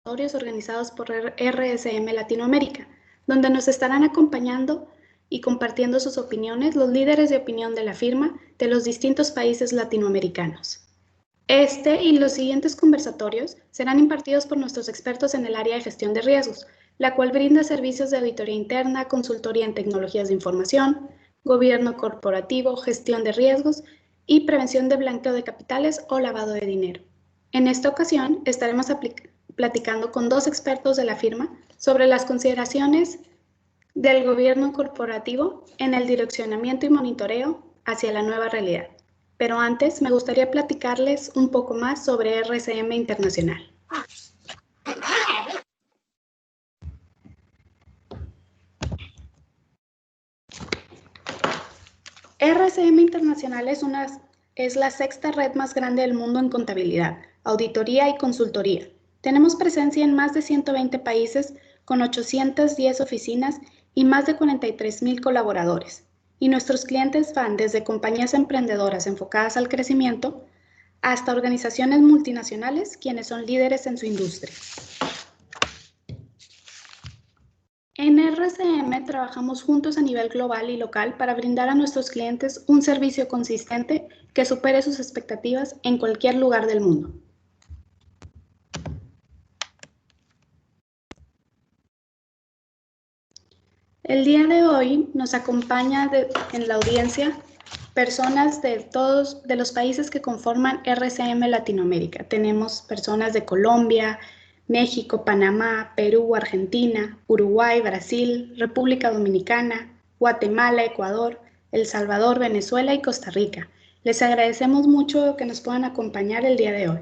organizados por RSM Latinoamérica, donde nos estarán acompañando y compartiendo sus opiniones los líderes de opinión de la firma de los distintos países latinoamericanos. Este y los siguientes conversatorios serán impartidos por nuestros expertos en el área de gestión de riesgos, la cual brinda servicios de auditoría interna, consultoría en tecnologías de información, gobierno corporativo, gestión de riesgos y prevención de blanqueo de capitales o lavado de dinero. En esta ocasión estaremos platicando con dos expertos de la firma sobre las consideraciones del gobierno corporativo en el direccionamiento y monitoreo hacia la nueva realidad. Pero antes me gustaría platicarles un poco más sobre RSM Internacional. RSM Internacional es la sexta red más grande del mundo en contabilidad, auditoría y consultoría. Tenemos presencia en más de 120 países con 810 oficinas y más de 43,000 colaboradores. Y nuestros clientes van desde compañías emprendedoras enfocadas al crecimiento hasta organizaciones multinacionales quienes son líderes en su industria. En RSM trabajamos juntos a nivel global y local para brindar a nuestros clientes un servicio consistente que supere sus expectativas en cualquier lugar del mundo. El día de hoy nos acompaña en la audiencia personas de todos los países que conforman RSM Latinoamérica. Tenemos personas de Colombia, México, Panamá, Perú, Argentina, Uruguay, Brasil, República Dominicana, Guatemala, Ecuador, El Salvador, Venezuela y Costa Rica. Les agradecemos mucho que nos puedan acompañar el día de hoy.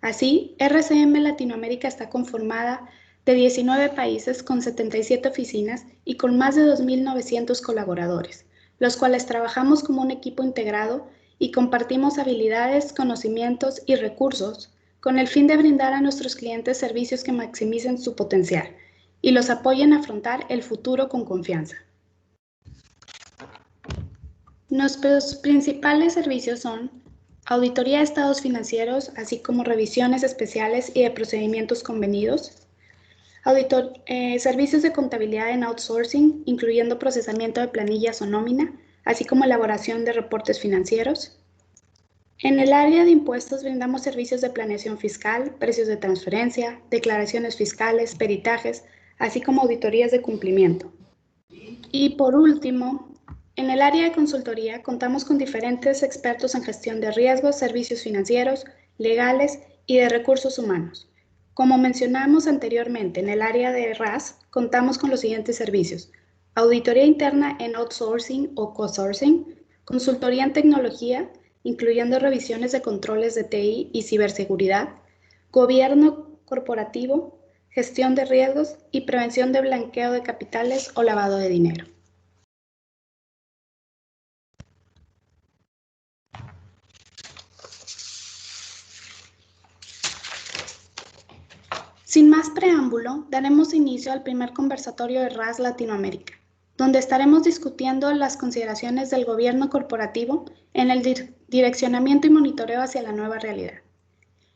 Así, RSM Latinoamérica está conformada de 19 países con 77 oficinas y con más de 2,900 colaboradores, los cuales trabajamos como un equipo integrado y compartimos habilidades, conocimientos y recursos con el fin de brindar a nuestros clientes servicios que maximicen su potencial y los apoyen a afrontar el futuro con confianza. Nuestros principales servicios son auditoría de estados financieros, así como revisiones especiales y de procedimientos convenidos, servicios de contabilidad en outsourcing, incluyendo procesamiento de planillas o nómina, así como elaboración de reportes financieros. En el área de impuestos brindamos servicios de planeación fiscal, precios de transferencia, declaraciones fiscales, peritajes, así como auditorías de cumplimiento. Y por último, en el área de consultoría contamos con diferentes expertos en gestión de riesgos, servicios financieros, legales y de recursos humanos. Como mencionamos anteriormente, en el área de RAS contamos con los siguientes servicios: auditoría interna en outsourcing o co-sourcing, consultoría en tecnología, incluyendo revisiones de controles de TI y ciberseguridad, gobierno corporativo, gestión de riesgos y prevención de blanqueo de capitales o lavado de dinero. Sin más preámbulo, daremos inicio al primer conversatorio de RAS Latinoamérica, donde estaremos discutiendo las consideraciones del gobierno corporativo en el direccionamiento y monitoreo hacia la nueva realidad.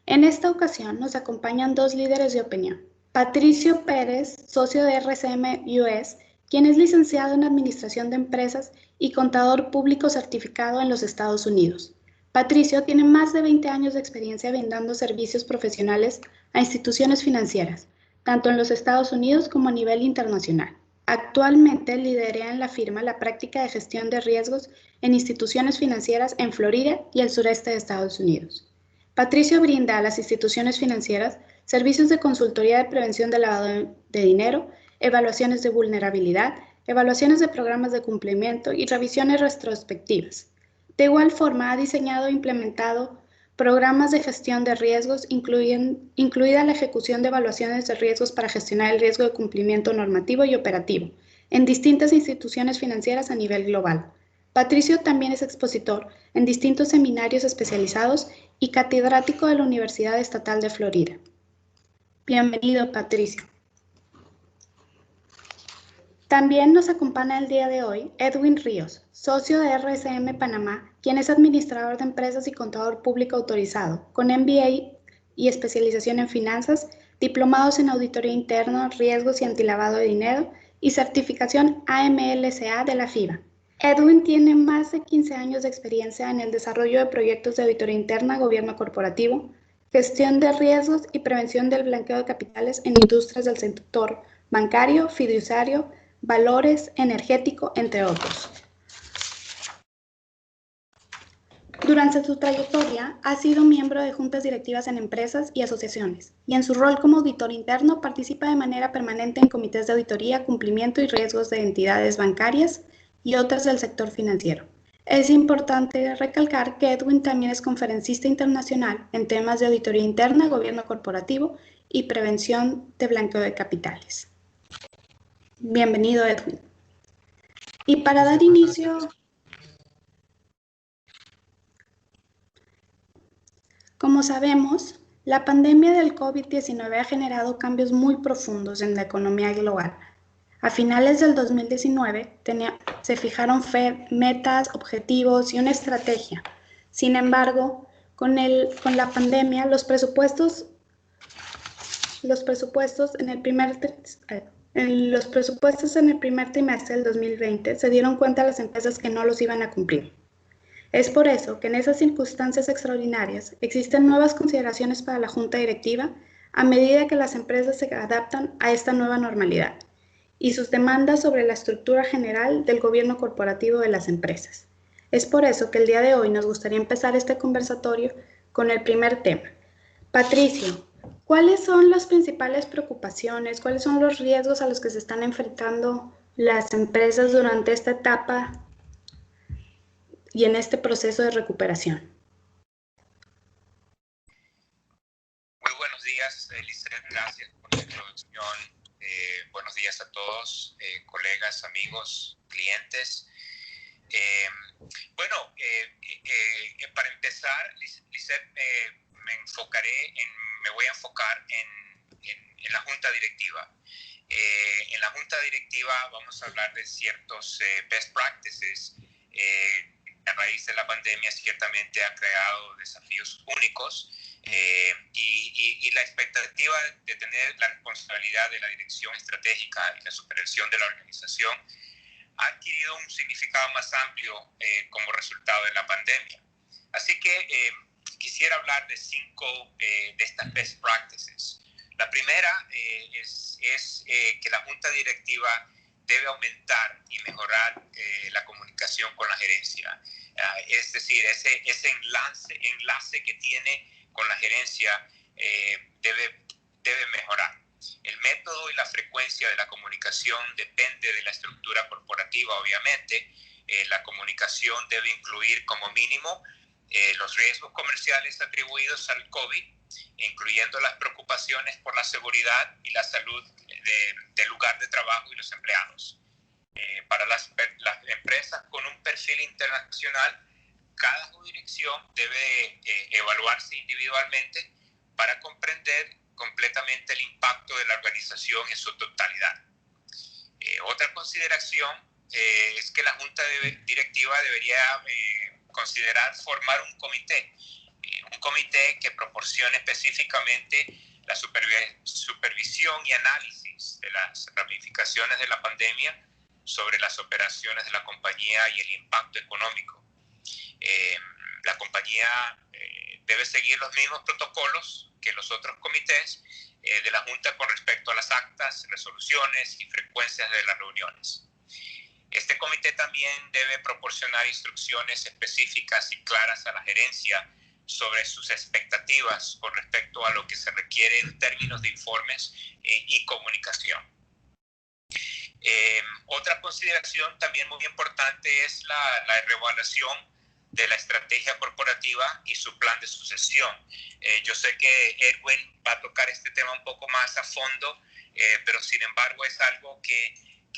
En esta ocasión nos acompañan dos líderes de opinión. Patricio Pérez, socio de RSM US, quien es licenciado en Administración de Empresas y contador público certificado en los Estados Unidos. Patricio tiene más de 20 años de experiencia brindando servicios profesionales a instituciones financieras, tanto en los Estados Unidos como a nivel internacional. Actualmente lidera en la firma la práctica de gestión de riesgos en instituciones financieras en Florida y el sureste de Estados Unidos. Patricio brinda a las instituciones financieras servicios de consultoría de prevención de lavado de dinero, evaluaciones de vulnerabilidad, evaluaciones de programas de cumplimiento y revisiones retrospectivas. De igual forma, ha diseñado e implementado programas de gestión de riesgos, incluida la ejecución de evaluaciones de riesgos para gestionar el riesgo de cumplimiento normativo y operativo en distintas instituciones financieras a nivel global. Patricio también es expositor en distintos seminarios especializados y catedrático de la Universidad Estatal de Florida. Bienvenido, Patricio. También nos acompaña el día de hoy Edwin Ríos, socio de RSM Panamá, quien es administrador de empresas y contador público autorizado, con MBA y especialización en finanzas, diplomados en auditoría interna, riesgos y antilavado de dinero y certificación AMLCA de la FIBA. Edwin tiene más de 15 años de experiencia en el desarrollo de proyectos de auditoría interna, gobierno corporativo, gestión de riesgos y prevención del blanqueo de capitales en industrias del sector bancario, fiduciario, valores, energético, entre otros. Durante su trayectoria, ha sido miembro de juntas directivas en empresas y asociaciones, y en su rol como auditor interno participa de manera permanente en comités de auditoría, cumplimiento y riesgos de entidades bancarias y otras del sector financiero. Es importante recalcar que Edwin también es conferencista internacional en temas de auditoría interna, gobierno corporativo y prevención de blanqueo de capitales. Bienvenido, Edwin. Y para dar inicio... Como sabemos, la pandemia del COVID-19 ha generado cambios muy profundos en la economía global. A finales del 2019 se fijaron metas, objetivos y una estrategia. Sin embargo, con la pandemia, los presupuestos en el primer trimestre del 2020 se dieron cuenta a las empresas que no los iban a cumplir. Es por eso que en esas circunstancias extraordinarias existen nuevas consideraciones para la Junta Directiva a medida que las empresas se adaptan a esta nueva normalidad y sus demandas sobre la estructura general del gobierno corporativo de las empresas. Es por eso que el día de hoy nos gustaría empezar este conversatorio con el primer tema. Patricio, ¿cuáles son las principales preocupaciones, cuáles son los riesgos a los que se están enfrentando las empresas durante esta etapa y en este proceso de recuperación? Muy buenos días, Elizabeth, gracias por la introducción. Buenos días a todos, colegas, amigos, clientes. Para empezar, Lizeth, me voy a enfocar en la Junta Directiva. En la Junta Directiva vamos a hablar de ciertos best practices. A raíz de la pandemia ciertamente ha creado desafíos únicos y la expectativa de tener la responsabilidad de la dirección estratégica y la supervisión de la organización ha adquirido un significado más amplio como resultado de la pandemia. Así que quisiera hablar de 5 de estas best practices. La primera es que la Junta Directiva debe aumentar y mejorar la comunicación con la gerencia. Es decir, ese enlace que tiene con la gerencia debe mejorar. El método y la frecuencia de la comunicación depende de la estructura corporativa, obviamente. La comunicación debe incluir como mínimo los riesgos comerciales atribuidos al COVID, incluyendo las preocupaciones por la seguridad y la salud del lugar de trabajo y los empleados. Para las empresas con un perfil internacional, cada jurisdicción debe evaluarse individualmente para comprender completamente el impacto de la organización en su totalidad. Otra consideración es que la Junta Directiva debería considerar formar un comité que proporcione específicamente la supervisión y análisis de las ramificaciones de la pandemia sobre las operaciones de la compañía y el impacto económico. La compañía debe seguir los mismos protocolos que los otros comités de la Junta con respecto a las actas, resoluciones y frecuencias de las reuniones. Este comité también debe proporcionar instrucciones específicas y claras a la gerencia sobre sus expectativas con respecto a lo que se requiere en términos de informes y comunicación. Otra consideración también muy importante es la reevaluación de la estrategia corporativa y su plan de sucesión. Yo sé que Edwin va a tocar este tema un poco más a fondo, pero sin embargo es algo que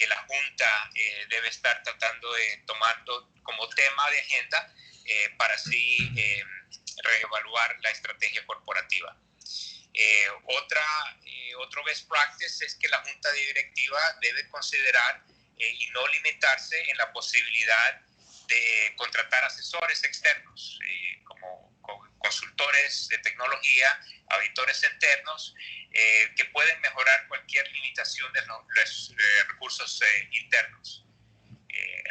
la Junta debe estar tratando de tomar como tema de agenda para así reevaluar la estrategia corporativa. Otro best practice es que la Junta Directiva debe considerar y no limitarse en la posibilidad de contratar asesores externos, como consultores de tecnología, auditores internos, que pueden mejorar cualquier limitación de los recursos internos.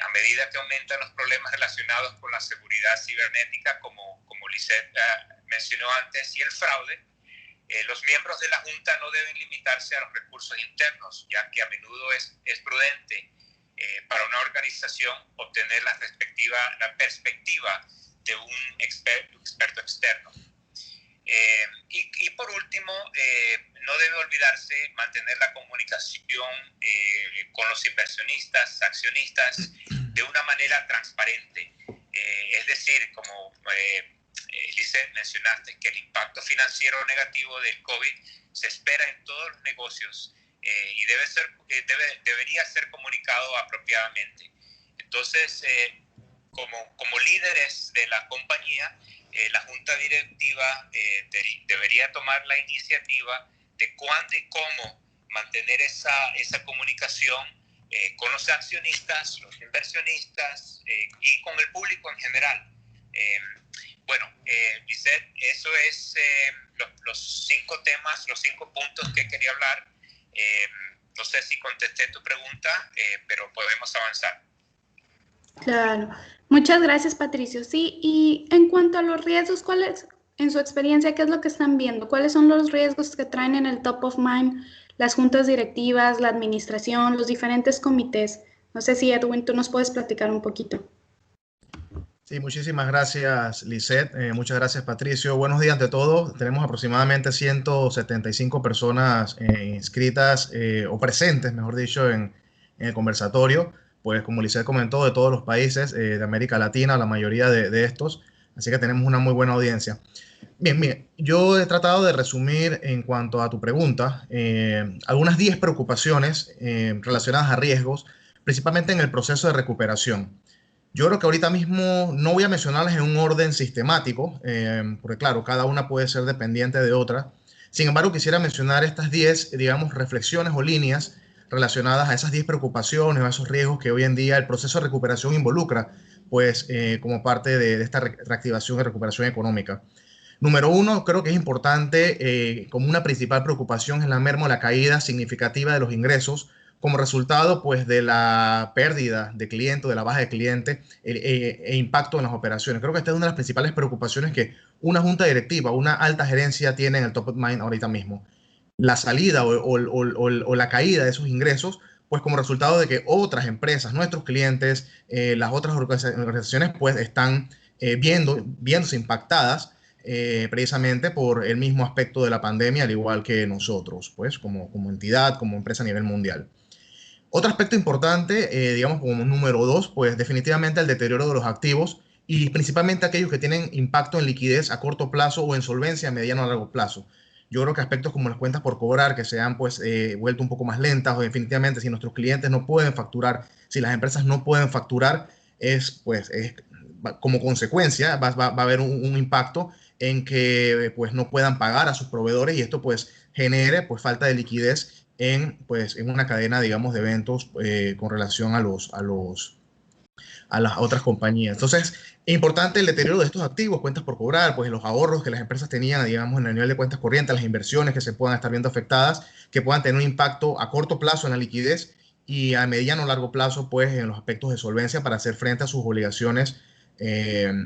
A medida que aumentan los problemas relacionados con la seguridad cibernética, como Lisette mencionó antes, y el fraude, los miembros de la Junta no deben limitarse a los recursos internos, ya que a menudo es prudente para una organización obtener la perspectiva de un experto externo. Y por último, no debe olvidarse mantener la comunicación con los inversionistas, accionistas, de una manera transparente. Es decir, como Lisette mencionaste, que el impacto financiero negativo del COVID se espera en todos los negocios y debería ser comunicado apropiadamente. Entonces, como líderes de la compañía, la junta directiva debería tomar la iniciativa de cuándo y cómo mantener esa comunicación con los accionistas, los inversionistas y con el público en general. Lisette, eso es los 5 temas, los 5 puntos que quería hablar. No sé si contesté tu pregunta, pero podemos avanzar. Claro. Muchas gracias, Patricio. Sí, y en cuanto a los riesgos, ¿cuáles, en su experiencia, qué es lo que están viendo? ¿Cuáles son los riesgos que traen en el top of mind las juntas directivas, la administración, los diferentes comités? No sé si, Edwin, tú nos puedes platicar un poquito. Sí, muchísimas gracias, Lisette. Muchas gracias, Patricio. Buenos días ante todos. Tenemos aproximadamente 175 personas inscritas o presentes, mejor dicho, en el conversatorio. Pues como Lisette comentó, de todos los países de América Latina, la mayoría de estos. Así que tenemos una muy buena audiencia. Bien, yo he tratado de resumir en cuanto a tu pregunta algunas 10 preocupaciones relacionadas a riesgos, principalmente en el proceso de recuperación. Yo creo que ahorita mismo no voy a mencionarlas en un orden sistemático, porque claro, cada una puede ser dependiente de otra. Sin embargo, quisiera mencionar estas 10, digamos, reflexiones o líneas relacionadas a esas 10 preocupaciones o a esos riesgos que hoy en día el proceso de recuperación involucra, pues como parte de esta reactivación y recuperación económica. Número 1, creo que es importante, como una principal preocupación, es la merma o la caída significativa de los ingresos como resultado pues de la pérdida de cliente, de la baja de cliente e impacto en las operaciones. Creo que esta es una de las principales preocupaciones que una junta directiva, una alta gerencia tiene en el top of mind ahorita mismo. La salida o la caída de esos ingresos, pues como resultado de que otras empresas, nuestros clientes, las otras organizaciones, pues están viéndose impactadas precisamente por el mismo aspecto de la pandemia, al igual que nosotros, pues como entidad, como empresa a nivel mundial. Otro aspecto importante, digamos como número 2, pues definitivamente el deterioro de los activos y principalmente aquellos que tienen impacto en liquidez a corto plazo o en solvencia a mediano a largo plazo. Yo creo que aspectos como las cuentas por cobrar, que se han pues vuelto un poco más lentas, o definitivamente si nuestros clientes no pueden facturar, si las empresas no pueden facturar, como consecuencia va a haber un impacto en que pues no puedan pagar a sus proveedores y esto pues genere pues falta de liquidez en una cadena, digamos, de eventos con relación a las otras compañías. Entonces, es importante el deterioro de estos activos, cuentas por cobrar, pues los ahorros que las empresas tenían, digamos, en el nivel de cuentas corrientes, las inversiones que se puedan estar viendo afectadas, que puedan tener un impacto a corto plazo en la liquidez y a mediano o largo plazo, pues, en los aspectos de solvencia para hacer frente a sus obligaciones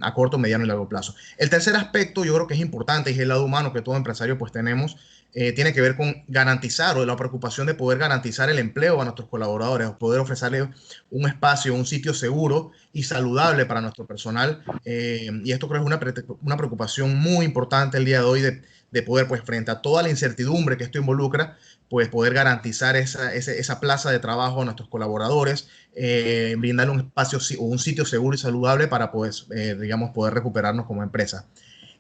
a corto, mediano y largo plazo. El tercer aspecto, yo creo que es importante, y es el lado humano que todo empresario pues tenemos, tiene que ver con garantizar o la preocupación de poder garantizar el empleo a nuestros colaboradores, poder ofrecerles un espacio, un sitio seguro y saludable para nuestro personal. Y esto creo que es una preocupación muy importante el día de hoy de poder, pues frente a toda la incertidumbre que esto involucra, pues poder garantizar esa plaza de trabajo a nuestros colaboradores, brindarle un espacio o un sitio seguro y saludable para pues, digamos, poder recuperarnos como empresa.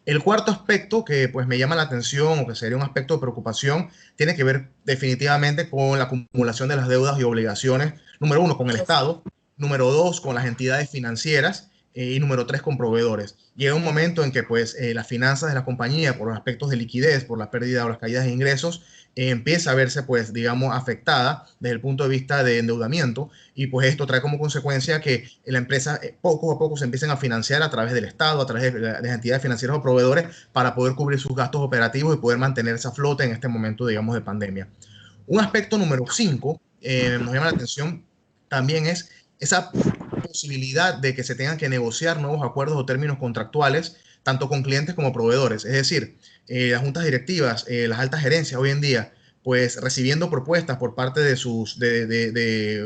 El cuarto aspecto que pues me llama la atención o que sería un aspecto de preocupación tiene que ver definitivamente con la acumulación de las deudas y obligaciones, número 1, con el Estado, número 2, con las entidades financieras y número 3 con proveedores. Llega un momento en que pues las finanzas de la compañía, por los aspectos de liquidez, por la pérdida o las caídas de ingresos, empieza a verse pues digamos afectada desde el punto de vista de endeudamiento, y pues esto trae como consecuencia que la empresa poco a poco se empiecen a financiar a través del Estado, a través de entidades financieras o proveedores, para poder cubrir sus gastos operativos y poder mantenerse a flote en este momento digamos de pandemia. Un aspecto número 5 nos llama la atención también es esa posibilidad de que se tengan que negociar nuevos acuerdos o términos contractuales, tanto con clientes como proveedores. Es decir, las juntas directivas, las altas gerencias hoy en día, pues recibiendo propuestas por parte de sus,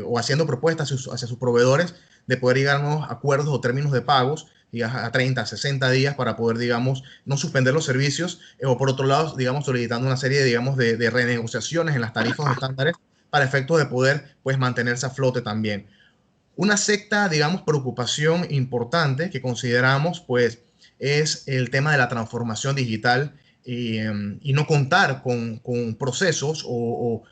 o haciendo propuestas hacia sus proveedores de poder llegar a nuevos acuerdos o términos de pagos, a 30, 60 días para poder, digamos, no suspender los servicios, o por otro lado, digamos, solicitando una serie, digamos, de renegociaciones en las tarifas estándares para efectos de poder, pues, mantenerse a flote también. Una sexta, digamos, preocupación importante que consideramos, pues, es el tema de la transformación digital, y no contar con procesos o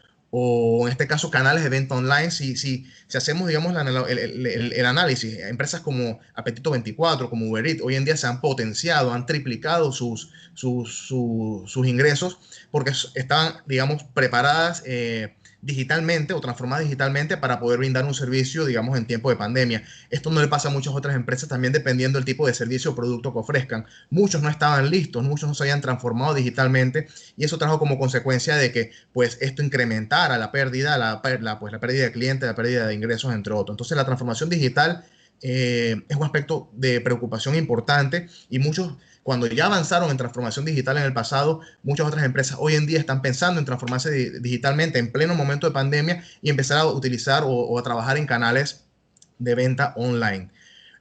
en este caso canales de venta online. Si hacemos, digamos, el análisis, empresas como Apetito 24, como Uber Eats, hoy en día se han potenciado, han triplicado sus ingresos porque estaban, digamos, preparadas digitalmente o transformadas digitalmente para poder brindar un servicio, digamos, en tiempo de pandemia. Esto no le pasa a muchas otras empresas, también dependiendo del tipo de servicio o producto que ofrezcan. Muchos no estaban listos, muchos no se habían transformado digitalmente, y eso trajo como consecuencia de que, pues, esto incrementara la pérdida, la pérdida de clientes, la pérdida de ingresos, entre otros. Entonces, la transformación digital es un aspecto de preocupación importante, y muchos, cuando ya avanzaron en transformación digital en el pasado, muchas otras empresas hoy en día están pensando en transformarse digitalmente en pleno momento de pandemia y empezar a utilizar o a trabajar en canales de venta online.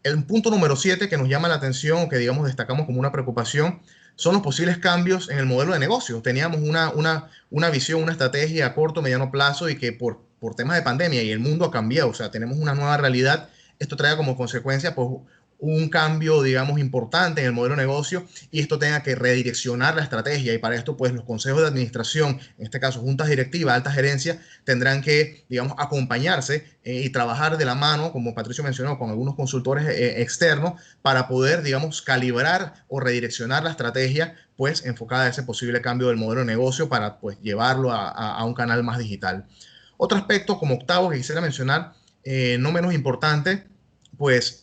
El punto número 7 que nos llama la atención, o que digamos destacamos como una preocupación, son los posibles cambios en el modelo de negocio. Teníamos una visión, una estrategia a corto, mediano plazo, y que por temas de pandemia y el mundo ha cambiado, o sea, tenemos una nueva realidad. Esto trae como consecuencia pues un cambio, digamos, importante en el modelo de negocio, y esto tenga que redireccionar la estrategia, y para esto pues los consejos de administración, en este caso juntas directivas, alta gerencia, tendrán que, digamos, acompañarse y trabajar de la mano, como Patricio mencionó, con algunos consultores externos para poder, digamos, calibrar o redireccionar la estrategia pues enfocada a ese posible cambio del modelo de negocio para pues llevarlo a un canal más digital. Otro aspecto como octavo que quisiera mencionar, no menos importante, pues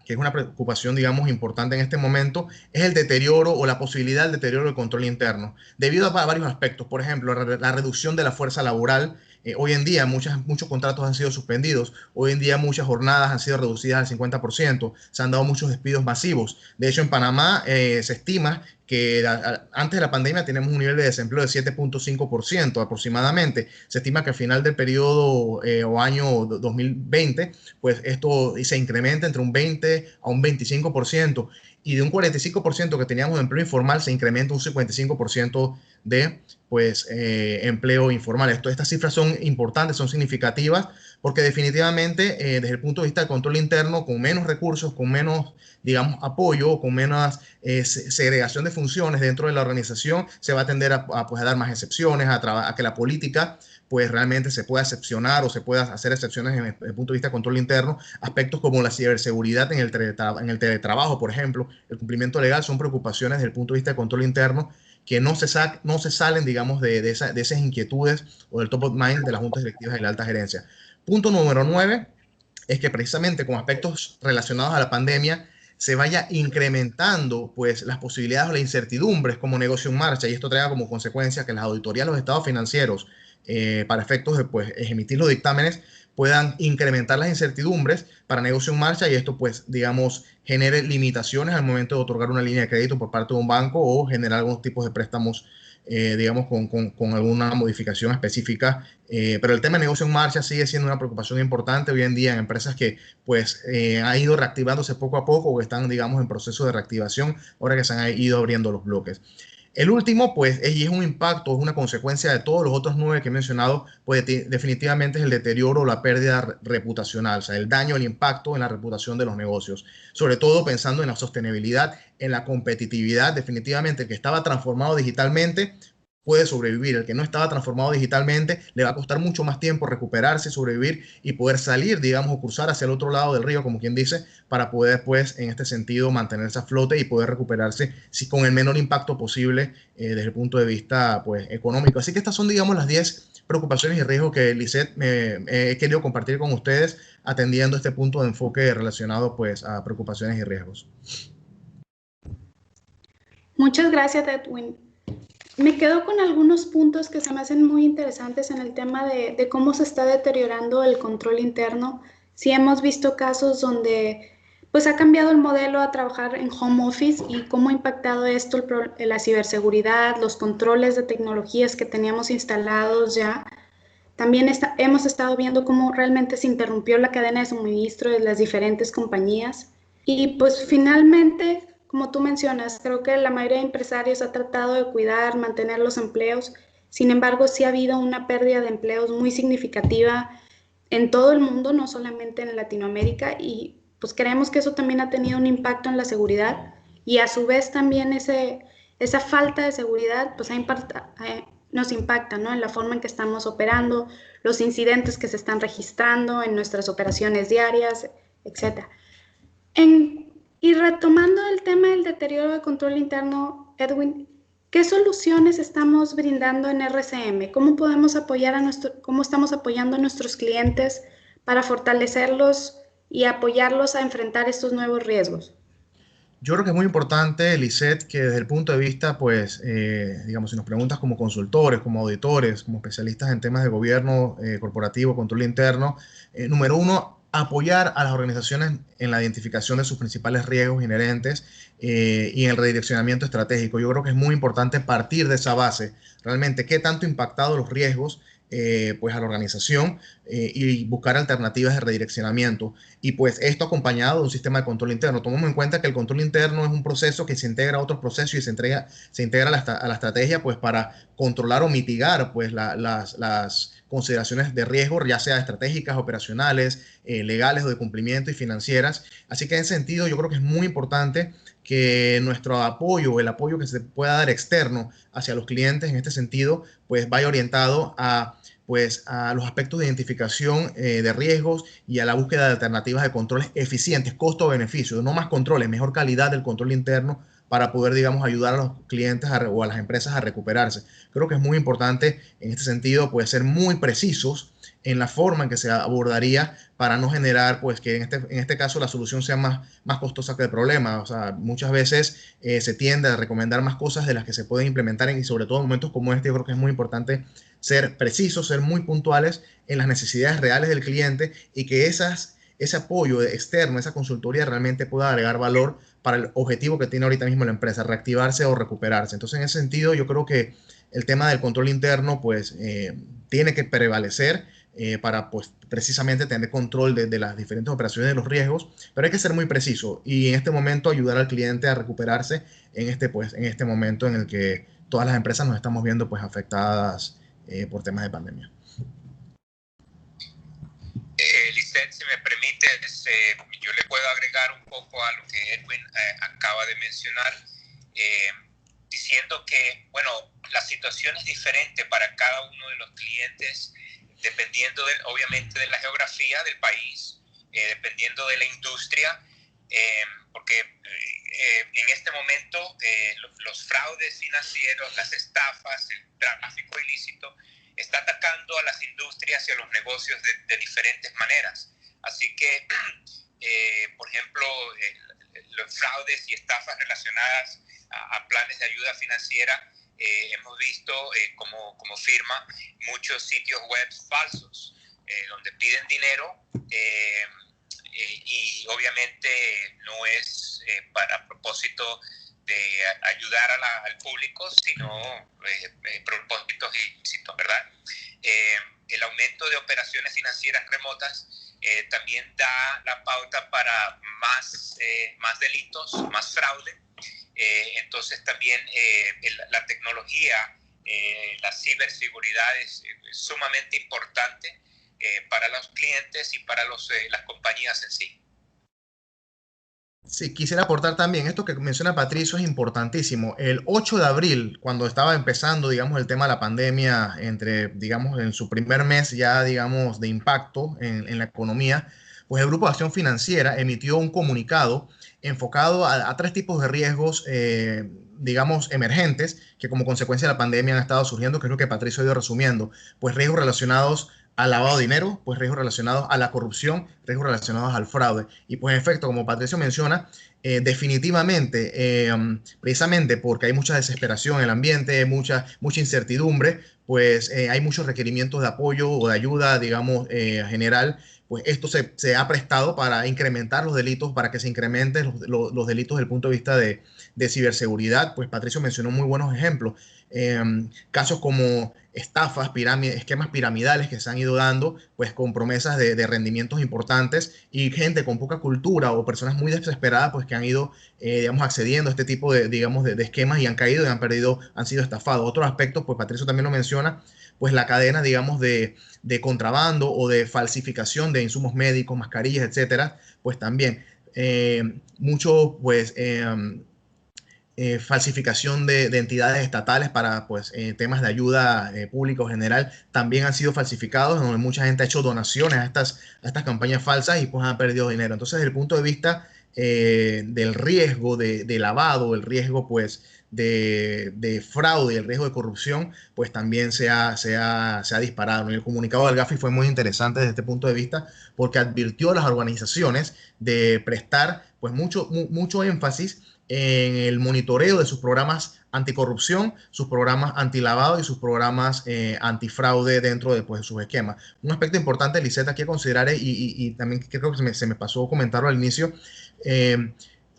que es una preocupación, digamos, importante en este momento, es el deterioro o la posibilidad del deterioro del control interno, debido a varios aspectos. Por ejemplo, la reducción de la fuerza laboral. Hoy en día muchos contratos han sido suspendidos, hoy en día muchas jornadas han sido reducidas al 50%, se han dado muchos despidos masivos. De hecho, en Panamá se estima que antes de la pandemia tenemos un nivel de desempleo de 7.5% aproximadamente. Se estima que al final del periodo o año 2020, pues esto se incrementa entre un 20 a un 25%, y de un 45% que teníamos de empleo informal se incrementa un 55% de pues empleo informal. Estas cifras son importantes, son significativas, porque definitivamente desde el punto de vista del control interno, con menos recursos, con menos, digamos, apoyo, con menos segregación de funciones dentro de la organización, se va a tender pues, a dar más excepciones, a que la política pues realmente se pueda excepcionar o se pueda hacer excepciones desde el punto de vista de control interno. Aspectos como la ciberseguridad en el teletrabajo, por ejemplo, el cumplimiento legal, son preocupaciones desde el punto de vista de control interno que no se salen, digamos, de esas inquietudes o del top of mind de las juntas directivas y la alta gerencia. Punto número 9 es que precisamente con aspectos relacionados a la pandemia se vaya incrementando pues las posibilidades o las incertidumbres como negocio en marcha, y esto traiga como consecuencia que las auditorías de los estados financieros, para efectos de pues emitir los dictámenes, puedan incrementar las incertidumbres para negocio en marcha, y esto pues digamos genere limitaciones al momento de otorgar una línea de crédito por parte de un banco o generar algunos tipos de préstamos, digamos con alguna modificación específica. Pero el tema de negocio en marcha sigue siendo una preocupación importante hoy en día en empresas que pues ha ido reactivándose poco a poco o están, digamos, en proceso de reactivación ahora que se han ido abriendo los bloques. El último, pues, es un impacto, es una consecuencia de todos los otros 9 que he mencionado, pues definitivamente es el deterioro o la pérdida reputacional, o sea, el daño, el impacto en la reputación de los negocios, sobre todo pensando en la sostenibilidad, en la competitividad. Definitivamente el que estaba transformado digitalmente, puede sobrevivir. El que no estaba transformado digitalmente le va a costar mucho más tiempo recuperarse, sobrevivir y poder salir, digamos, o cruzar hacia el otro lado del río, como quien dice, para poder, pues, en este sentido, mantenerse a flote y poder recuperarse con el menor impacto posible desde el punto de vista, pues, económico. Así que estas son, digamos, las 10 preocupaciones y riesgos que, Lisette, he querido compartir con ustedes, atendiendo este punto de enfoque relacionado, pues, a preocupaciones y riesgos. Muchas gracias, Edwin. Me quedo con algunos puntos que se me hacen muy interesantes en el tema de cómo se está deteriorando el control interno. Sí hemos visto casos donde pues ha cambiado el modelo a trabajar en home office y cómo ha impactado esto la ciberseguridad, los controles de tecnologías que teníamos instalados ya. También hemos estado viendo cómo realmente se interrumpió la cadena de suministro de las diferentes compañías. Y pues finalmente, como tú mencionas, creo que la mayoría de empresarios ha tratado de cuidar, mantener los empleos. Sin embargo, sí ha habido una pérdida de empleos muy significativa en todo el mundo, no solamente en Latinoamérica. Y pues creemos que eso también ha tenido un impacto en la seguridad. Y a su vez también esa falta de seguridad pues nos impacta, ¿no? En la forma en que estamos operando, los incidentes que se están registrando en nuestras operaciones diarias, etc. Y retomando el tema del deterioro de control interno, Edwin, ¿qué soluciones estamos brindando en RCM? ¿Cómo podemos cómo estamos apoyando a nuestros clientes para fortalecerlos y apoyarlos a enfrentar estos nuevos riesgos? Yo creo que es muy importante, Lisette, que desde el punto de vista, pues, digamos, si nos preguntas como consultores, como auditores, como especialistas en temas de gobierno corporativo, control interno, número uno, apoyar a las organizaciones en la identificación de sus principales riesgos inherentes y en el redireccionamiento estratégico. Yo creo que es muy importante partir de esa base, realmente, qué tanto impactado los riesgos pues a la organización y buscar alternativas de redireccionamiento. Y pues esto acompañado de un sistema de control interno. Tomemos en cuenta que el control interno es un proceso que se integra a otros procesos y se integra a la estrategia pues para controlar o mitigar pues las consideraciones de riesgo, ya sea estratégicas, operacionales, legales o de cumplimiento y financieras. Así que en ese sentido yo creo que es muy importante que nuestro apoyo, el apoyo que se pueda dar externo hacia los clientes en este sentido, pues vaya orientado a los aspectos de identificación de riesgos y a la búsqueda de alternativas de controles eficientes, costo-beneficio, no más controles, mejor calidad del control interno para poder, digamos, ayudar a los clientes o a las empresas a recuperarse. Creo que es muy importante en este sentido, pues, ser muy precisos en la forma en que se abordaría para no generar, pues, que en este caso la solución sea más costosa que el problema. O sea, muchas veces se tiende a recomendar más cosas de las que se pueden implementar y sobre todo en momentos como este, yo creo que es muy importante ser precisos, ser muy puntuales en las necesidades reales del cliente y que ese apoyo externo, esa consultoría realmente pueda agregar valor para el objetivo que tiene ahorita mismo la empresa, reactivarse o recuperarse. Entonces, en ese sentido, yo creo que el tema del control interno, pues, tiene que prevalecer para, pues, precisamente tener control de las diferentes operaciones de los riesgos, pero hay que ser muy preciso y en este momento ayudar al cliente a recuperarse en este momento en el que todas las empresas nos estamos viendo, pues, afectadas por temas de pandemia. Lisette, si me permites, yo le puedo agregar un poco a lo que Edwin acaba de mencionar, diciendo que, bueno, la situación es diferente para cada uno de los clientes, dependiendo obviamente de la geografía del país, dependiendo de la industria, porque en este momento los fraudes financieros, las estafas, el tráfico ilícito, está atacando a las industrias y a los negocios de diferentes maneras. Así que, por ejemplo, los fraudes y estafas relacionadas a planes de ayuda financiera, hemos visto como firma muchos sitios web falsos, donde piden dinero y obviamente no es para propósito de ayudar al público, sino propósitos ilícitos, ¿verdad? El aumento de operaciones financieras remotas también da la pauta para más delitos, más fraude. Entonces también la tecnología, la ciberseguridad es sumamente importante para los clientes y para las compañías en sí. Sí, quisiera aportar también, esto que menciona Patricio es importantísimo. El 8 de abril, cuando estaba empezando, digamos, el tema de la pandemia, entre, digamos, en su primer mes ya, digamos, de impacto en la economía, pues el Grupo de Acción Financiera emitió un comunicado enfocado a tres tipos de riesgos, digamos, emergentes, que como consecuencia de la pandemia han estado surgiendo, que es lo que Patricio ha ido resumiendo, pues riesgos relacionados al lavado de dinero, pues riesgos relacionados a la corrupción, riesgos relacionados al fraude. Y pues en efecto, como Patricio menciona, definitivamente, precisamente porque hay mucha desesperación en el ambiente, mucha incertidumbre, pues hay muchos requerimientos de apoyo o de ayuda, digamos, general, pues esto se ha prestado para incrementar los delitos, para que se incrementen los delitos desde el punto de vista de ciberseguridad. Pues Patricio mencionó muy buenos ejemplos. Casos como estafas, esquemas piramidales que se han ido dando, pues con promesas de rendimientos importantes y gente con poca cultura o personas muy desesperadas, pues que han ido, digamos, accediendo a este tipo digamos, de esquemas y han caído y han perdido, han sido estafados. Otros aspectos, pues Patricio también lo menciona, pues la cadena, digamos, de contrabando o de falsificación de insumos médicos, mascarillas, etcétera, pues también mucho, pues, falsificación de entidades estatales para pues, temas de ayuda pública o general también han sido falsificados, donde mucha gente ha hecho donaciones a estas campañas falsas y pues han perdido dinero. Entonces, desde el punto de vista del riesgo de lavado, el riesgo pues de fraude y el riesgo de corrupción, pues también se ha disparado. Y el comunicado del Gafi fue muy interesante desde este punto de vista porque advirtió a las organizaciones de prestar pues mucho énfasis en el monitoreo de sus programas anticorrupción, sus programas antilavado y sus programas antifraude dentro de, pues, de sus esquemas. Un aspecto importante, Lisette, aquí a considerar, y también creo que se me pasó comentarlo al inicio, eh,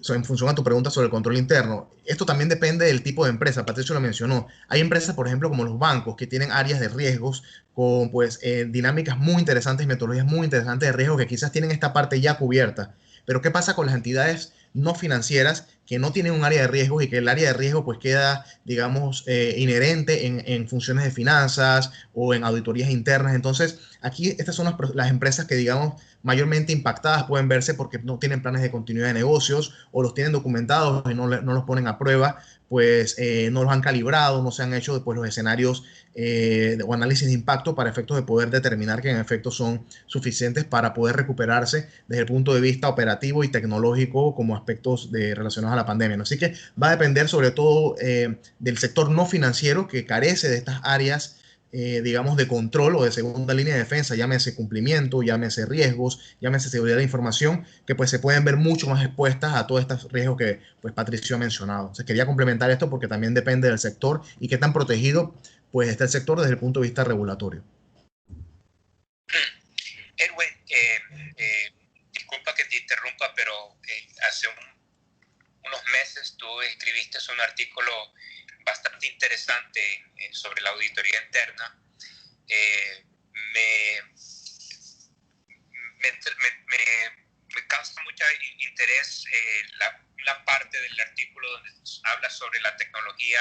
en función a tu pregunta sobre el control interno. Esto también depende del tipo de empresa, Patricio lo mencionó. Hay empresas, por ejemplo, como los bancos, que tienen áreas de riesgos con pues, dinámicas muy interesantes, metodologías muy interesantes de riesgo que quizás tienen esta parte ya cubierta. Pero ¿qué pasa con las entidades no financieras que no tienen un área de riesgo y que el área de riesgo pues queda, digamos, inherente en funciones de finanzas o en auditorías internas? Entonces, aquí estas son las empresas que, digamos, mayormente impactadas pueden verse porque no tienen planes de continuidad de negocios o los tienen documentados y no los ponen a prueba, pues no los han calibrado, no se han hecho pues, los escenarios o análisis de impacto para efectos de poder determinar que en efecto son suficientes para poder recuperarse desde el punto de vista operativo y tecnológico como aspectos relacionados a la pandemia, ¿no? Así que va a depender sobre todo del sector no financiero que carece de estas áreas digamos, de control o de segunda línea de defensa, llámese cumplimiento, llámese riesgos, llámese seguridad de información, que pues se pueden ver mucho más expuestas a todos estos riesgos que pues Patricio ha mencionado. Entonces quería complementar esto porque también depende del sector y qué tan protegido pues está el sector desde el punto de vista regulatorio. Erwin, disculpa que te interrumpa, pero hace unos meses tú escribiste un artículo bastante interesante sobre la auditoría interna. Me causa mucho interés la parte del artículo donde habla sobre la tecnología,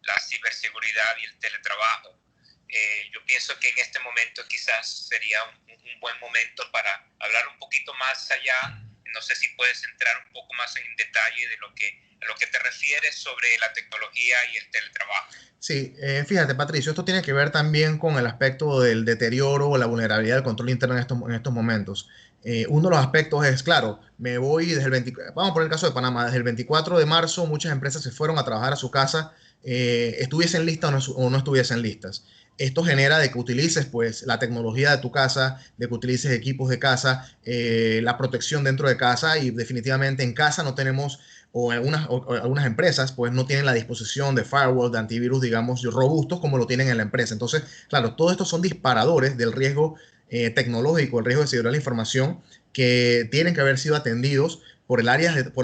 la ciberseguridad y el teletrabajo. Yo pienso que en este momento quizás sería un buen momento para hablar un poquito más allá. No sé si puedes entrar un poco más en detalle de a lo que te refieres sobre la tecnología y el teletrabajo. Sí, fíjate, Patricio, esto tiene que ver también con el aspecto del deterioro o la vulnerabilidad del control interno en estos momentos. Uno de los aspectos es, claro, me voy desde el 24, vamos a poner el caso de Panamá, desde el 24 de marzo muchas empresas se fueron a trabajar a su casa, estuviesen listas o no estuviesen listas. Esto genera de que utilices pues la tecnología de tu casa, de que utilices equipos de casa, la protección dentro de casa y definitivamente en casa no tenemos o algunas empresas pues no tienen la disposición de firewall, de antivirus, digamos, robustos como lo tienen en la empresa. Entonces, claro, todo esto son disparadores del riesgo tecnológico, el riesgo de seguridad de la información que tienen que haber sido atendidos por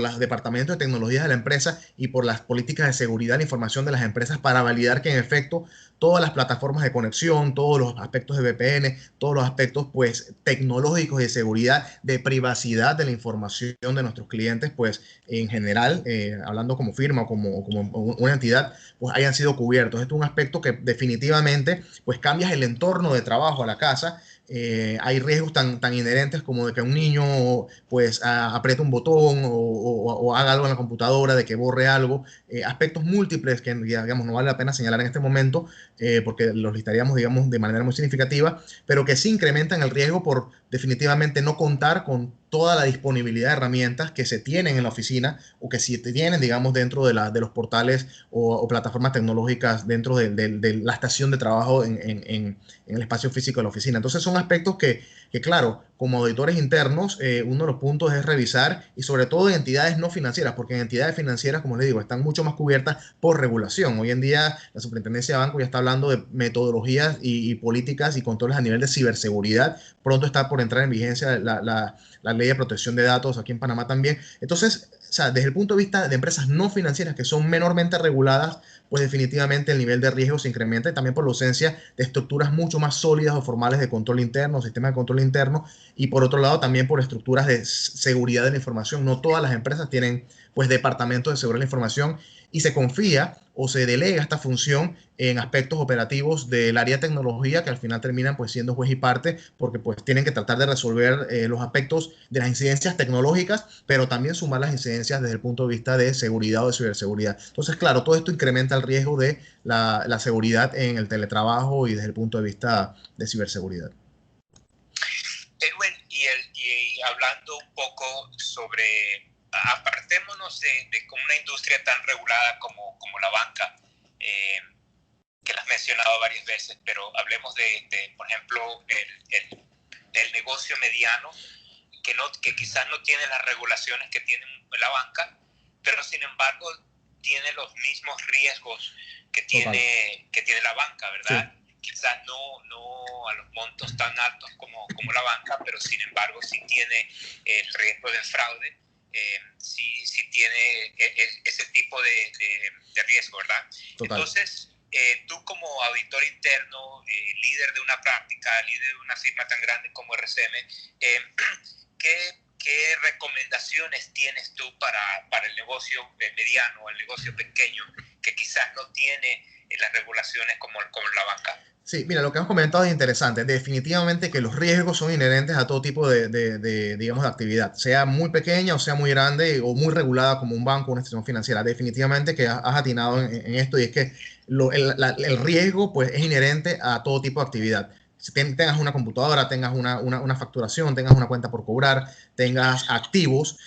los departamentos de tecnologías de la empresa y por las políticas de seguridad de la información de las empresas para validar que en efecto todas las plataformas de conexión, todos los aspectos de VPN, todos los aspectos pues tecnológicos de seguridad, de privacidad de la información de nuestros clientes, pues en general, hablando como firma o como una entidad, pues hayan sido cubiertos. Esto es un aspecto que definitivamente pues cambias el entorno de trabajo a la casa hay riesgos tan inherentes como de que un niño pues apriete un botón o haga algo en la computadora, de que borre algo, aspectos múltiples que digamos no vale la pena señalar en este momento porque los listaríamos digamos de manera muy significativa, pero que sí incrementan el riesgo por definitivamente no contar con toda la disponibilidad de herramientas que se tienen en la oficina o que se tienen, digamos, dentro de los portales o plataformas tecnológicas dentro de la estación de trabajo en el espacio físico de la oficina. Entonces son aspectos que claro, como auditores internos, uno de los puntos es revisar y sobre todo en entidades no financieras, porque en entidades financieras, como les digo, están mucho más cubiertas por regulación. Hoy en día la Superintendencia de Banco ya está hablando de metodologías y políticas y controles a nivel de ciberseguridad. Pronto está por entrar en vigencia la ley de protección de datos aquí en Panamá también. Entonces, o sea, desde el punto de vista de empresas no financieras que son menormente reguladas, pues definitivamente el nivel de riesgo se incrementa y también por la ausencia de estructuras mucho más sólidas o formales de control interno, sistemas de control interno, y por otro lado también por estructuras de seguridad de la información. No todas las empresas tienen pues departamentos de seguridad de la información y se confía o se delega esta función en aspectos operativos del área de tecnología que al final terminan pues siendo juez y parte porque pues tienen que tratar de resolver los aspectos de las incidencias tecnológicas, pero también sumar las incidencias desde el punto de vista de seguridad o de ciberseguridad. Entonces, claro, todo esto incrementa el riesgo de la seguridad en el teletrabajo y desde el punto de vista de ciberseguridad. Edwin, y hablando un poco sobre, apartémonos de una industria tan regulada como la banca, que la has mencionado varias veces, pero hablemos por ejemplo, el negocio mediano, que quizás no tiene las regulaciones que tiene la banca, pero sin embargo tiene los mismos riesgos que tiene la banca, ¿verdad? Sí. Quizás no a los montos tan altos como la banca, pero sin embargo sí tiene el riesgo del fraude, sí tiene ese tipo de riesgo, ¿verdad? Total. Entonces, tú como auditor interno, líder de una práctica, líder de una firma tan grande como RCM, ¿qué recomendaciones tienes tú para el negocio mediano o el negocio pequeño que quizás no tiene las regulaciones como la banca? Sí, mira, lo que has comentado es interesante. Definitivamente que los riesgos son inherentes a todo tipo digamos, de actividad, sea muy pequeña o sea muy grande o muy regulada como un banco o una institución financiera. Definitivamente que has atinado en esto y es que el riesgo pues, es inherente a todo tipo de actividad. Si tengas una computadora, tengas una facturación, tengas una cuenta por cobrar, tengas activos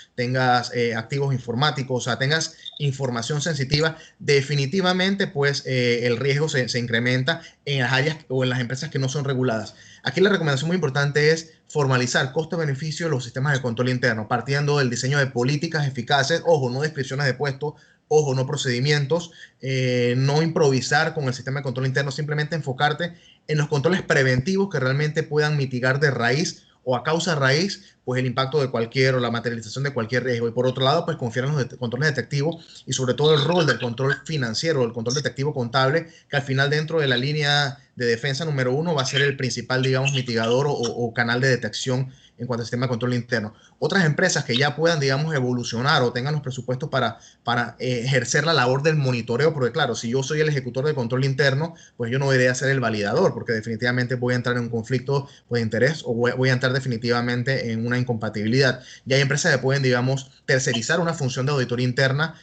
informáticos, o sea, tengas información sensitiva, definitivamente pues el riesgo se incrementa en las áreas o en las empresas que no son reguladas. Aquí la recomendación muy importante es formalizar costo-beneficio de los sistemas de control interno, partiendo del diseño de políticas eficaces, ojo, no descripciones de puestos, ojo, no procedimientos, no improvisar con el sistema de control interno, simplemente enfocarte en los controles preventivos que realmente puedan mitigar de raíz o a causa raíz, pues el impacto de cualquier o la materialización de cualquier riesgo. Y por otro lado, pues confiar en los controles detectivos y sobre todo el rol del control financiero, el control detectivo contable, que al final dentro de la línea de defensa número 1 va a ser el principal, digamos, mitigador o canal de detección en cuanto al sistema de control interno. Otras empresas que ya puedan, digamos, evolucionar o tengan los presupuestos para ejercer la labor del monitoreo, porque claro, si yo soy el ejecutor de control interno, pues yo no debería ser el validador, porque definitivamente voy a entrar en un conflicto de interés o voy a entrar definitivamente en una incompatibilidad. Ya hay empresas que pueden, digamos, tercerizar una función de auditoría interna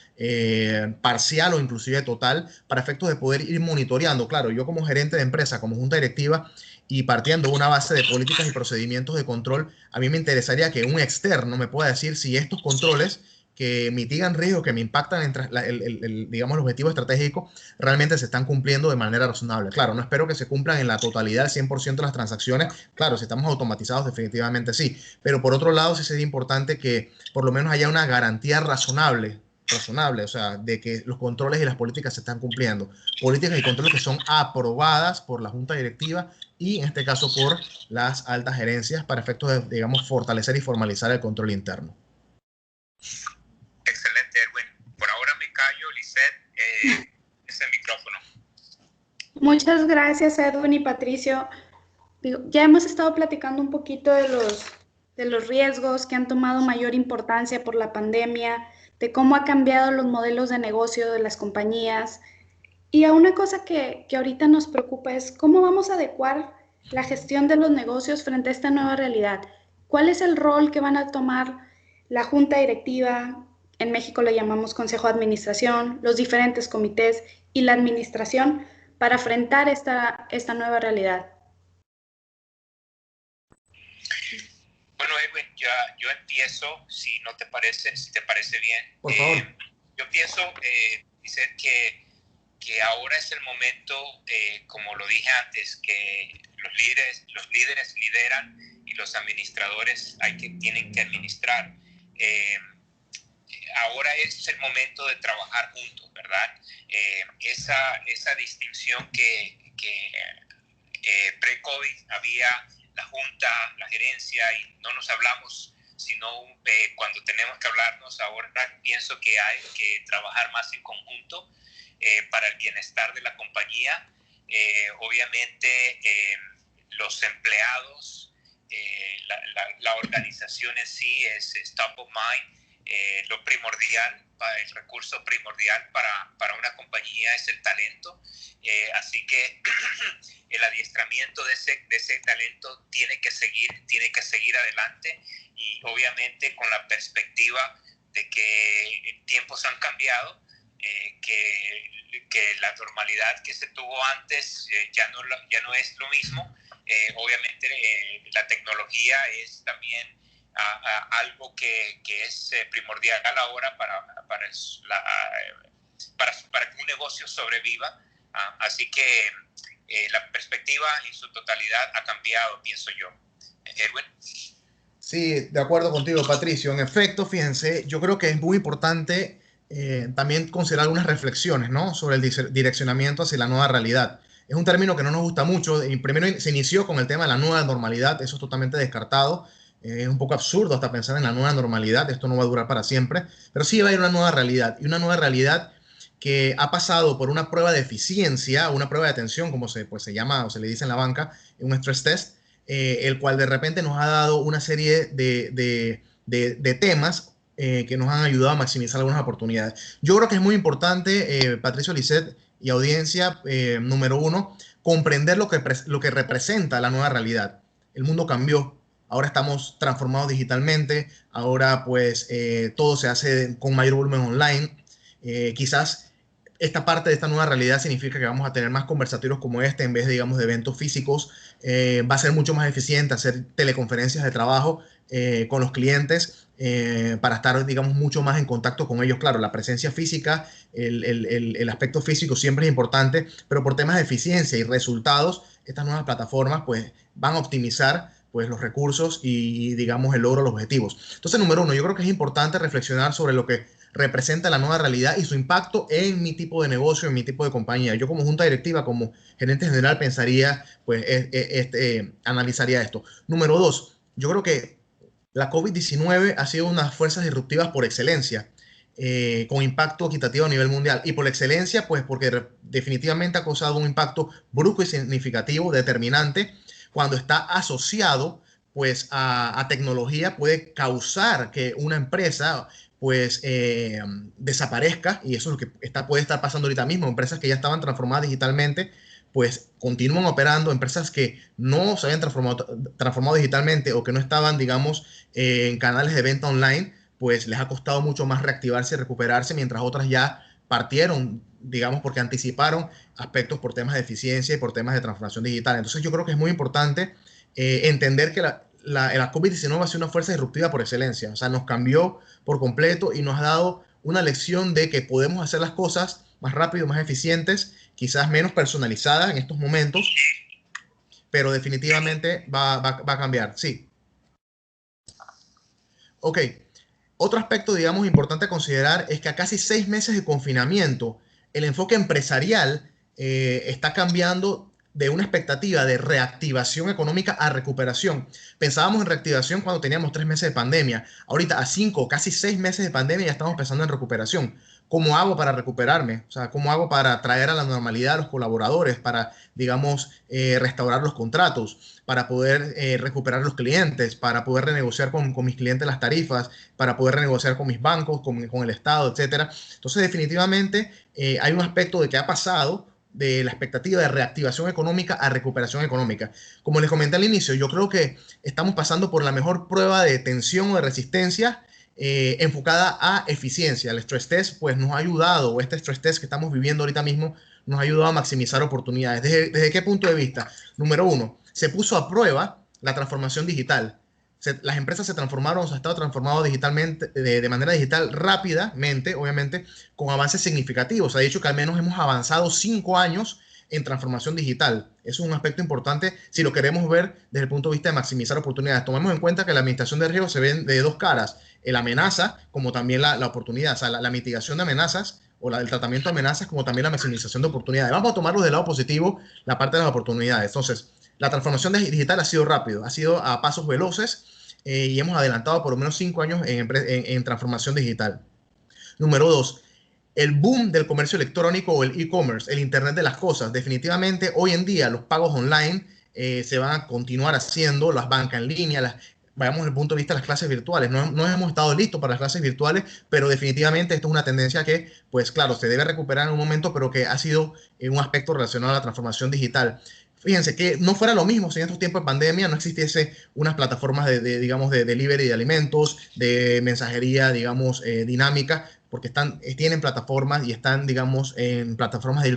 parcial o inclusive total para efectos de poder ir monitoreando. Claro, yo como gerente de empresa, como junta directiva, y partiendo de una base de políticas y procedimientos de control, a mí me interesaría que un externo me pueda decir si estos controles que mitigan riesgos, que me impactan en digamos, el objetivo estratégico, realmente se están cumpliendo de manera razonable. Claro, no espero que se cumplan en la totalidad, el 100% de las transacciones. Claro, si estamos automatizados, definitivamente sí. Pero por otro lado, sí sería importante que por lo menos haya una garantía razonable, o sea, de que los controles y las políticas se están cumpliendo. Políticas y controles que son aprobadas por la junta directiva y en este caso por las altas gerencias para efectos de, digamos, fortalecer y formalizar el control interno. Excelente, Edwin. Por ahora me callo, Lisette, ese micrófono. Muchas gracias, Edwin y Patricio. Ya hemos estado platicando un poquito de los riesgos que han tomado mayor importancia por la pandemia, de cómo ha cambiado los modelos de negocio de las compañías. Y a una cosa que ahorita nos preocupa es cómo vamos a adecuar la gestión de los negocios frente a esta nueva realidad. ¿Cuál es el rol que van a tomar la junta directiva? En México le llamamos consejo de administración, los diferentes comités y la administración para afrontar esta nueva realidad. Bueno, Edwin, yo empiezo, si no te parece, si te parece bien. Por favor. Yo pienso, Lizeth, que ahora es el momento, como lo dije antes, que los líderes lideran y los administradores tienen que administrar. Ahora es el momento de trabajar juntos, ¿verdad? Esa distinción que pre-COVID había la junta, la gerencia, y no nos hablamos, sino cuando tenemos que hablarnos. Ahora pienso que hay que trabajar más en conjunto para el bienestar de la compañía. Obviamente, los empleados, la organización en sí es top of mind. Lo primordial, el recurso primordial para una compañía es el talento. Así que el adiestramiento de ese talento tiene que seguir adelante, y obviamente con la perspectiva de que tiempos han cambiado, que la normalidad que se tuvo antes ya no es lo mismo. Obviamente la tecnología es también algo que es primordial ahora para que un negocio sobreviva. Así que la perspectiva en su totalidad ha cambiado, pienso yo. Edwin. Sí, de acuerdo contigo, Patricio. En efecto, fíjense, yo creo que es muy importante también considerar algunas reflexiones, ¿no?, sobre el direccionamiento hacia la nueva realidad. Es un término que no nos gusta mucho. Y primero se inició con el tema de la nueva normalidad. Eso es totalmente descartado. Es un poco absurdo hasta pensar en la nueva normalidad. Esto no va a durar para siempre. Pero sí va a ir una nueva realidad. Y una nueva realidad que ha pasado por una prueba de eficiencia, una prueba de atención, como se llama o se le dice en la banca, un stress test, el cual de repente nos ha dado una serie de temas que nos han ayudado a maximizar algunas oportunidades. Yo creo que es muy importante, Patricio, Lizeth y audiencia, número uno, comprender lo que representa la nueva realidad. El mundo cambió. Ahora estamos transformados digitalmente. Ahora pues todo se hace con mayor volumen online. Quizás esta parte de esta nueva realidad significa que vamos a tener más conversatorios como este en vez de, digamos, de eventos físicos. Va a ser mucho más eficiente hacer teleconferencias de trabajo con los clientes para estar, digamos, mucho más en contacto con ellos. Claro, la presencia física, el aspecto físico siempre es importante, pero por temas de eficiencia y resultados, estas nuevas plataformas pues van a optimizar pues los recursos y, digamos, el logro de los objetivos. Entonces, número uno, yo creo que es importante reflexionar sobre lo que representa la nueva realidad y su impacto en mi tipo de negocio, en mi tipo de compañía. Yo como junta directiva, como gerente general, pensaría, pues, analizaría esto. Número dos, yo creo que la COVID-19 ha sido unas fuerzas disruptivas por excelencia, con impacto equitativo a nivel mundial. Y por excelencia, pues, porque definitivamente ha causado un impacto brusco y significativo, determinante, cuando está asociado, pues, a tecnología, puede causar que una empresa pues desaparezca, y eso es lo que puede estar pasando ahorita mismo. Empresas que ya estaban transformadas digitalmente pues continúan operando. Empresas que no se habían transformado digitalmente o que no estaban, digamos, en canales de venta online, pues les ha costado mucho más reactivarse y recuperarse, mientras otras ya partieron, digamos, porque anticiparon aspectos por temas de eficiencia y por temas de transformación digital. Entonces yo creo que es muy importante entender que la COVID-19 ha sido una fuerza disruptiva por excelencia. O sea, nos cambió por completo y nos ha dado una lección de que podemos hacer las cosas más rápido, más eficientes, quizás menos personalizadas en estos momentos, pero definitivamente va a cambiar. Sí. Ok. Otro aspecto, digamos, importante a considerar es que a casi 6 meses de confinamiento, el enfoque empresarial está cambiando de una expectativa de reactivación económica a recuperación. Pensábamos en reactivación cuando teníamos 3 meses de pandemia. Ahorita, a 5, casi 6 meses de pandemia, ya estamos pensando en recuperación. ¿Cómo hago para recuperarme? O sea, ¿cómo hago para traer a la normalidad a los colaboradores, para, digamos, restaurar los contratos, para poder recuperar los clientes, para poder renegociar con mis clientes las tarifas, para poder renegociar con mis bancos, con el Estado, etcétera? Entonces, definitivamente, hay un aspecto de que ha pasado de la expectativa de reactivación económica a recuperación económica. Como les comenté al inicio, yo creo que estamos pasando por la mejor prueba de tensión o de resistencia enfocada a eficiencia. El stress test pues nos ha ayudado, o este stress test que estamos viviendo ahorita mismo, nos ha ayudado a maximizar oportunidades. ¿Desde qué punto de vista? Número uno, se puso a prueba la transformación digital. Las empresas se transformaron, se han estado transformando digitalmente, de manera digital rápidamente, obviamente, con avances significativos. Se ha dicho que al menos hemos avanzado 5 años en transformación digital. Eso es un aspecto importante si lo queremos ver desde el punto de vista de maximizar oportunidades. Tomemos en cuenta que la administración de riesgo se ve de dos caras, la amenaza como también la oportunidad, o sea, la mitigación de amenazas o el tratamiento de amenazas como también la maximización de oportunidades. Vamos a tomarlo del lado positivo, la parte de las oportunidades. Entonces, la transformación digital ha sido rápido, ha sido a pasos veloces y hemos adelantado por lo menos 5 años en transformación digital. Número 2, el boom del comercio electrónico o el e-commerce, el Internet de las cosas. Definitivamente hoy en día los pagos online se van a continuar haciendo, las bancas en línea, vayamos desde el punto de vista de las clases virtuales. No hemos estado listos para las clases virtuales, pero definitivamente esto es una tendencia que, pues claro, se debe recuperar en un momento, pero que ha sido un aspecto relacionado a la transformación digital. Fíjense que no fuera lo mismo si en estos tiempos de pandemia no existiese unas plataformas digamos, de delivery de alimentos, de mensajería, digamos, dinámica, porque tienen plataformas y están, digamos, en plataformas de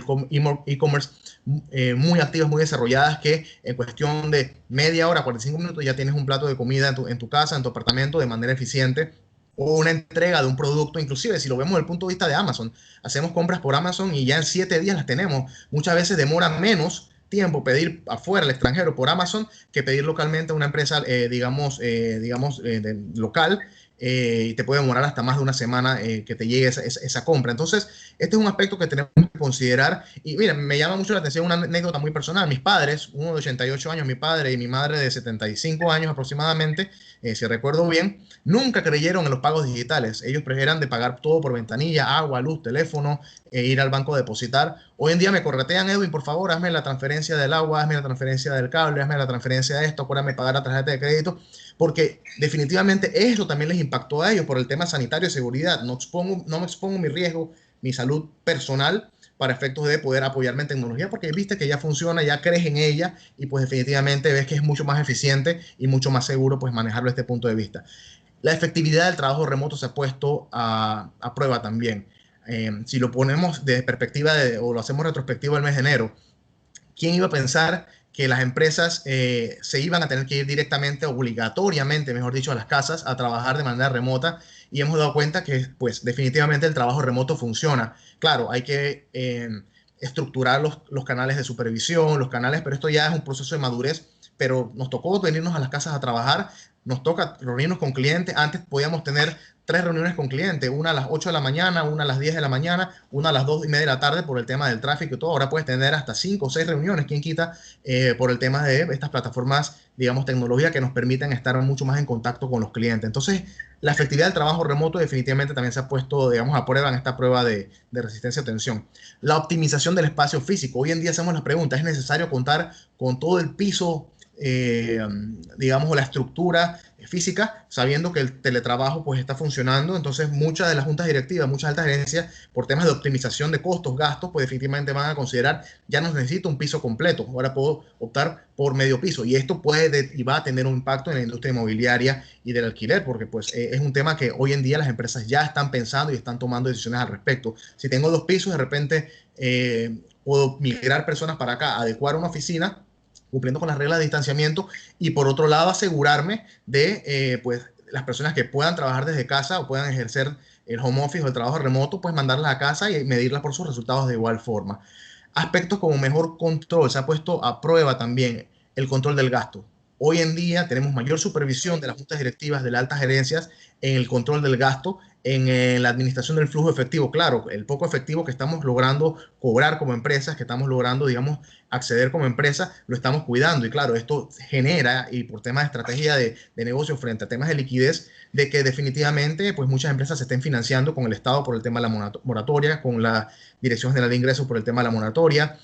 e-commerce muy activas, muy desarrolladas, que en cuestión de media hora, 45 minutos, ya tienes un plato de comida en tu casa, en tu apartamento, de manera eficiente, o una entrega de un producto. Inclusive si lo vemos desde el punto de vista de Amazon, hacemos compras por Amazon y ya en 7 días las tenemos. Muchas veces demora menos tiempo pedir afuera, al extranjero, por Amazon, que pedir localmente a una empresa, digamos, local, y te puede demorar hasta más de una semana que te llegue esa compra. Entonces, este es un aspecto que tenemos que considerar. Y mira, me llama mucho la atención una anécdota muy personal. Mis padres, uno de 88 años, mi padre, y mi madre de 75 años aproximadamente, si recuerdo bien, nunca creyeron en los pagos digitales. Ellos preferían de pagar todo por ventanilla, agua, luz, teléfono, ir al banco a depositar. Hoy en día me corretean: Edwin, por favor, hazme la transferencia del agua, hazme la transferencia del cable, hazme la transferencia de esto, acuérdame pagar la tarjeta de crédito, porque definitivamente eso también les impactó a ellos por el tema sanitario y seguridad. No me expongo mi riesgo, mi salud personal, para efectos de poder apoyarme en tecnología, porque viste que ya funciona, ya crees en ella y pues definitivamente ves que es mucho más eficiente y mucho más seguro pues manejarlo desde este punto de vista. La efectividad del trabajo remoto se ha puesto a prueba también. Si lo ponemos de perspectiva o lo hacemos retrospectivo al mes de enero, ¿quién iba a pensar que las empresas se iban a tener que ir directamente, obligatoriamente, mejor dicho, a las casas a trabajar de manera remota? Y hemos dado cuenta que, pues, definitivamente el trabajo remoto funciona. Claro, hay que estructurar los canales de supervisión, pero esto ya es un proceso de madurez. Pero nos tocó venirnos a las casas a trabajar, nos toca reunirnos con clientes. Antes podíamos tener 3 reuniones con clientes, una a las 8 de la mañana, una a las 10 de la mañana, una a las 2:30 de la tarde por el tema del tráfico y todo. Ahora puedes tener hasta 5 o 6 reuniones, quién quita, por el tema de estas plataformas, digamos, tecnología que nos permiten estar mucho más en contacto con los clientes. Entonces, la efectividad del trabajo remoto definitivamente también se ha puesto, digamos, a prueba en esta prueba de resistencia a tensión. La optimización del espacio físico. Hoy en día hacemos la pregunta: ¿es necesario contar con todo el piso, digamos, la estructura física, sabiendo que el teletrabajo pues está funcionando? Entonces muchas de las juntas directivas, muchas altas gerencias, por temas de optimización de costos, gastos, pues definitivamente van a considerar: ya no necesito un piso completo, ahora puedo optar por medio piso. Y esto puede y va a tener un impacto en la industria inmobiliaria y del alquiler, porque pues es un tema que hoy en día las empresas ya están pensando y están tomando decisiones al respecto. Si tengo 2 pisos, de repente puedo migrar personas para acá, adecuar una oficina cumpliendo con las reglas de distanciamiento, y por otro lado asegurarme de pues las personas que puedan trabajar desde casa o puedan ejercer el home office o el trabajo remoto, pues mandarlas a casa y medirlas por sus resultados de igual forma. Aspectos como mejor control. Se ha puesto a prueba también el control del gasto. Hoy en día tenemos mayor supervisión de las juntas directivas, de las altas gerencias, en el control del gasto, en la administración del flujo efectivo. Claro, el poco efectivo que estamos logrando cobrar como empresas, que estamos logrando, digamos, acceder como empresa, lo estamos cuidando. Y claro, esto genera, y por temas de estrategia de negocio frente a temas de liquidez, de que definitivamente pues muchas empresas se estén financiando con el Estado por el tema de la moratoria, con la Dirección General de Ingresos por el tema de la moratoria,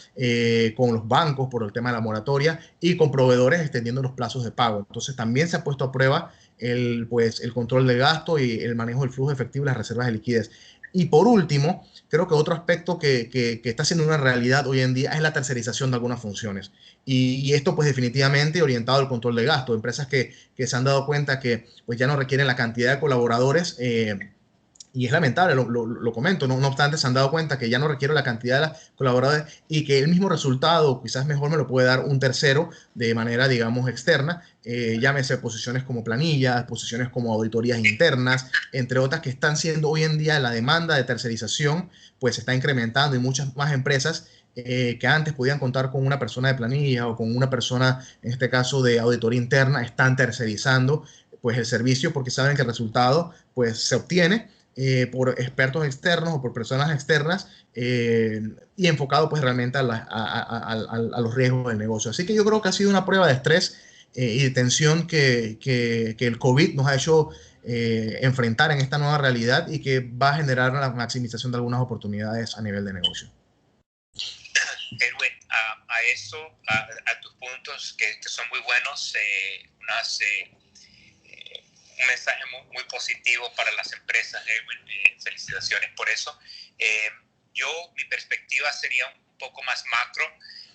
con los bancos por el tema de la moratoria, y con proveedores extendiendo los plazos de pago. Entonces también se ha puesto a prueba el control de gasto y el manejo del flujo efectivo y las reservas de liquidez. Y por último, creo que otro aspecto que está siendo una realidad hoy en día es la tercerización de algunas funciones. Y esto pues definitivamente orientado al control de gasto. Empresas que se han dado cuenta que pues ya no requieren la cantidad de colaboradores. Y es lamentable, lo comento, no obstante se han dado cuenta que ya no requiere la cantidad de colaboradores y que el mismo resultado, quizás mejor me lo puede dar un tercero de manera, digamos, externa, llámese posiciones como planillas, posiciones como auditorías internas, entre otras que están siendo hoy en día la demanda de tercerización, pues se está incrementando y muchas más empresas que antes podían contar con una persona de planilla o con una persona, en este caso de auditoría interna, están tercerizando pues el servicio porque saben que el resultado pues se obtiene por expertos externos o por personas externas y enfocado pues realmente a los riesgos del negocio. Así que yo creo que ha sido una prueba de estrés y de tensión que el COVID nos ha hecho enfrentar en esta nueva realidad y que va a generar la maximización de algunas oportunidades a nivel de negocio. Edwin, a eso, a tus puntos que son muy buenos, un mensaje muy positivo para las empresas, Edwin, felicitaciones por eso. Mi perspectiva sería un poco más macro.